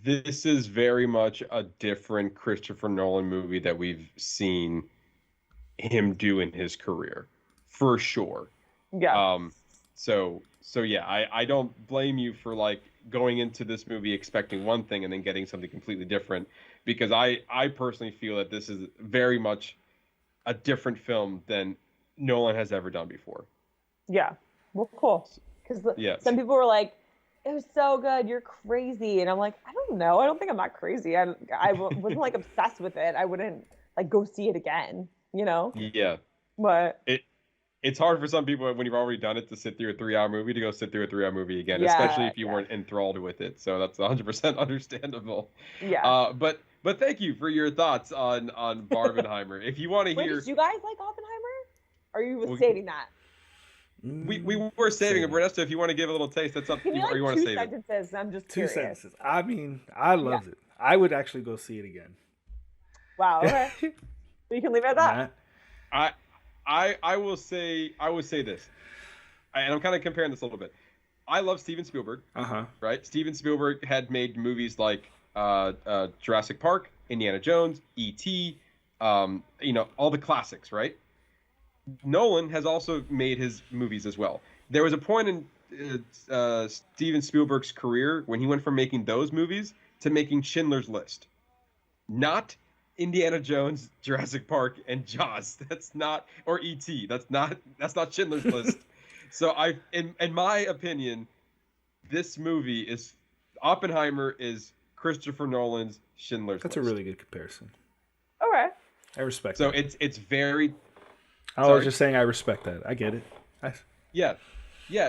This is very much a different Christopher Nolan movie that we've seen him do in his career, for sure. Yeah. So yeah, I don't blame you for like going into this movie expecting one thing and then getting something completely different, because I personally feel that this is very much a different film than Nolan has ever done before. Yeah. Well, cool. Because some people were like, it was so good, you're crazy. And I'm like, I don't know. I don't think I'm that crazy. I wasn't like obsessed with it. I wouldn't like go see it again, Yeah. But it's hard for some people when you've already done it to sit through a 3-hour movie to go sit through a 3-hour movie again, especially if you weren't enthralled with it. So that's 100% understandable. Yeah. But thank you for your thoughts on Barbenheimer. If you want to hear, did you guys like Oppenheimer? Or you were stating that? We were saving it, Ernesto. If you want to give a little taste, that's up to you. Or you want to save it? 2 sentences. I'm just curious. 2 sentences. I mean, I loved it. I would actually go see it again. Wow. Okay. You can leave it at that. I will say this, and I'm kind of comparing this a little bit. I love Steven Spielberg. Right? Steven Spielberg had made movies like Jurassic Park, Indiana Jones, E.T., all the classics, right? Nolan has also made his movies as well. There was a point in Steven Spielberg's career when he went from making those movies to making Schindler's List. Not Indiana Jones, Jurassic Park, and Jaws. That's not, or E.T. That's not Schindler's List. So in my opinion, this movie is Oppenheimer is Christopher Nolan's Schindler's List. That's a really good comparison. Okay. I respect that. So it's very. I was just saying I respect that. I get it. Yeah.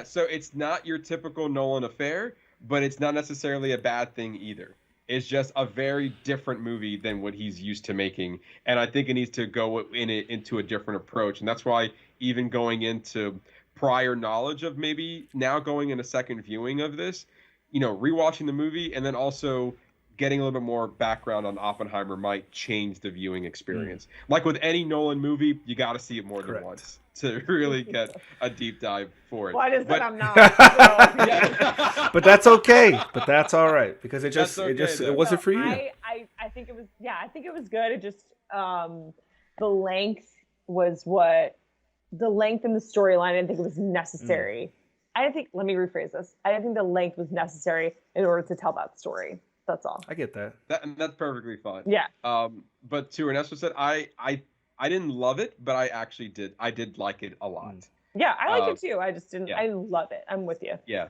So it's not your typical Nolan affair, but it's not necessarily a bad thing either. is just a very different movie than what he's used to making, and I think it needs to go into a different approach, and that's why even going into prior knowledge of maybe now going in a second viewing of this, rewatching the movie and then also getting a little bit more background on Oppenheimer might change the viewing experience. Like with any Nolan movie, you got to see it more than once to really get a deep dive for it. Well, I just said I'm not. So. Yeah. But that's okay. But that's all right because it wasn't for you. I think it was. Yeah, I think it was good. It just the length was what the length in the storyline. I didn't think it was necessary. Let me rephrase this. I didn't think the length was necessary in order to tell that story. That's all. I get that. And that's perfectly fine. Yeah. But to Ernesto said, I didn't love it, but I actually did. I did like it a lot. Yeah, I like it too. I just didn't. Yeah. I love it. I'm with you. Yeah.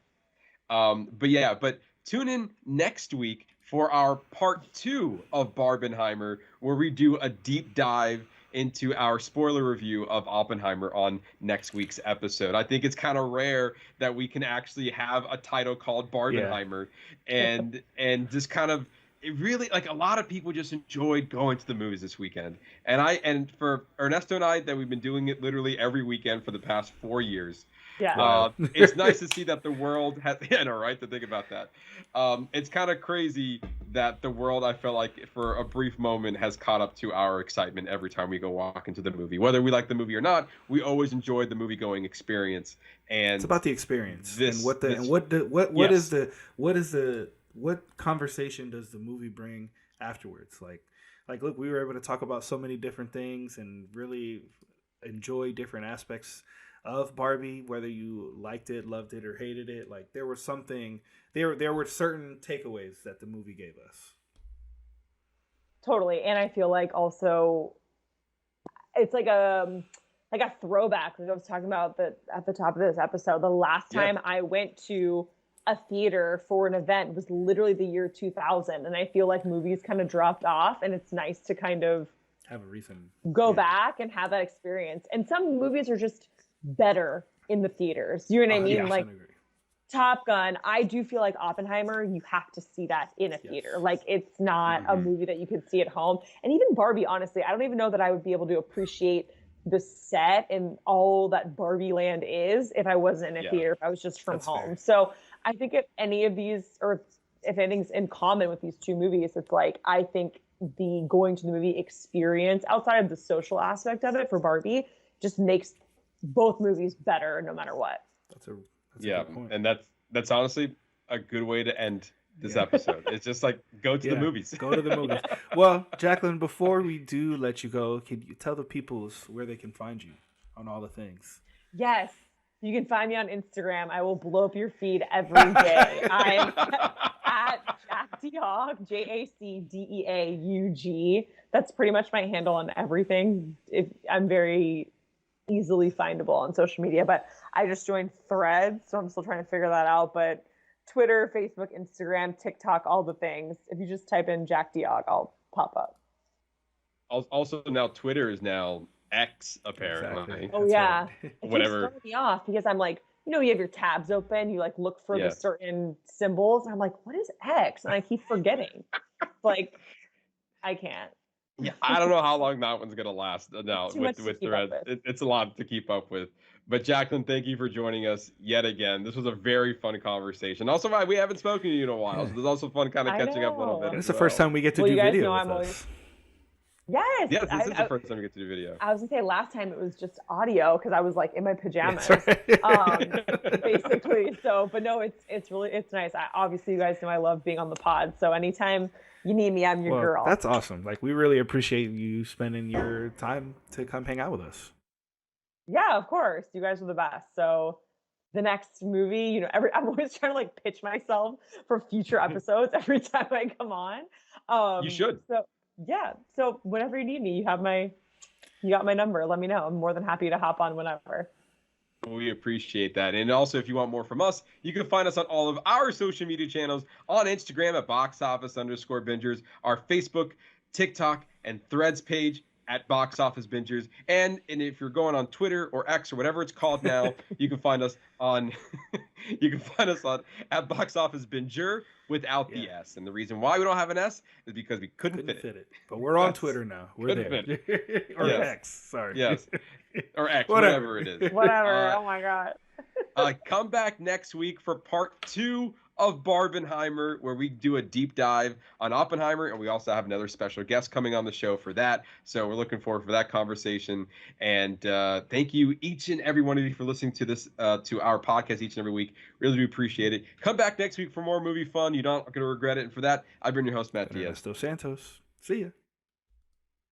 But tune in next week for our part 2 of Barbenheimer, where we do a deep dive into our spoiler review of Oppenheimer on next week's episode. I think it's kind of rare that we can actually have a title called Barbenheimer, and just kind of, it really, like, a lot of people just enjoyed going to the movies this weekend, and for Ernesto and I, that we've been doing it literally every weekend for the past 4 years. Yeah. It's nice to see that the world has, right, to think about that. It's kind of crazy that the world, I feel like, for a brief moment, has caught up to our excitement every time we go walk into the movie. Whether we like the movie or not, we always enjoyed the movie-going experience. And it's about the experience. What conversation does the movie bring afterwards? Like, look, we were able to talk about so many different things and really enjoy different aspects of Barbie, whether you liked it, loved it, or hated it. Like, there were certain takeaways that the movie gave us. Totally. And I feel like also it's like a throwback, like I was talking about at the top of this episode. The last time I went to a theater for an event was literally the year 2000, and I feel like movies kind of dropped off, and it's nice to kind of have a reason go back and have that experience. And some movies are just better in the theaters. You know what I mean? Yeah, like Top Gun, I do feel like Oppenheimer, you have to see that in a theater. Like, it's not a movie that you could see at home. And even Barbie, honestly, I don't even know that I would be able to appreciate the set and all that Barbie land is if I wasn't in a theater, if I was just from home. Fair. So I think if any of these, or if anything's in common with these two movies, it's like, I think the going to the movie experience, outside of the social aspect of it for Barbie, just makes both movies better no matter what. That's a good point. And that's honestly a good way to end this episode. It's just like, go to the movies. Go to the movies. Well, Jaclyn, before we do let you go, can you tell the people where they can find you on all the things? Yes. You can find me on Instagram. I will blow up your feed every day. I'm at JacDeaug, JacDeaug. That's pretty much my handle on everything. I'm very easily findable on social media, but I just joined Threads, so I'm still trying to figure that out. But Twitter, Facebook, Instagram, TikTok, all the things. If you just type in JacDeaug, I'll pop up. Also, now Twitter is now X, apparently. Exactly. Oh, yeah. Right. It Whatever. keeps throwing me off because I'm like, you have your tabs open, you like look for the certain symbols, and I'm like, what is X? And I keep forgetting. Like, I can't. Yeah, I don't know how long that one's gonna last now with Threads. It's a lot to keep up with. But Jaclyn, thank you for joining us yet again. This was a very fun conversation. Also, we haven't spoken to you in a while, so it's also fun kind of catching up a little bit. It's the first time we get to do video with us. Yes. Yes, this is the first time we get to do video. I was gonna say last time it was just audio because I was like in my pajamas, basically. So, but no, it's nice. Obviously, you guys know I love being on the pod. So anytime you need me, I'm your girl. That's awesome. Like, we really appreciate you spending your time to come hang out with us. Yeah, of course. You guys are the best. So the next movie, I'm always trying to like pitch myself for future episodes every time I come on. You should. So whenever you need me, you got my number. Let me know. I'm more than happy to hop on whenever. We appreciate that. And also, if you want more from us, you can find us on all of our social media channels, on Instagram at boxoffice_bingers, our Facebook, TikTok, and Threads page. at Box Office Bingers. And if you're going on Twitter or X or whatever it's called now, you can find us on at Box Office Binger without the S. And the reason why we don't have an S is because we couldn't fit it. But we're on Twitter now. We're there. Or X. Sorry. Yes. Or X, whatever it is. Whatever. Oh my God. Come back next week for part 2 of Barbenheimer, where we do a deep dive on Oppenheimer, and we also have another special guest coming on the show for that. So we're looking forward for that conversation. And thank you, each and every one of you, for listening to this to our podcast each and every week. Really do appreciate it. Come back next week for more movie fun. You're not going to regret it. And for that, I've been your host, Matt Diaz. Ernesto Santos. See ya.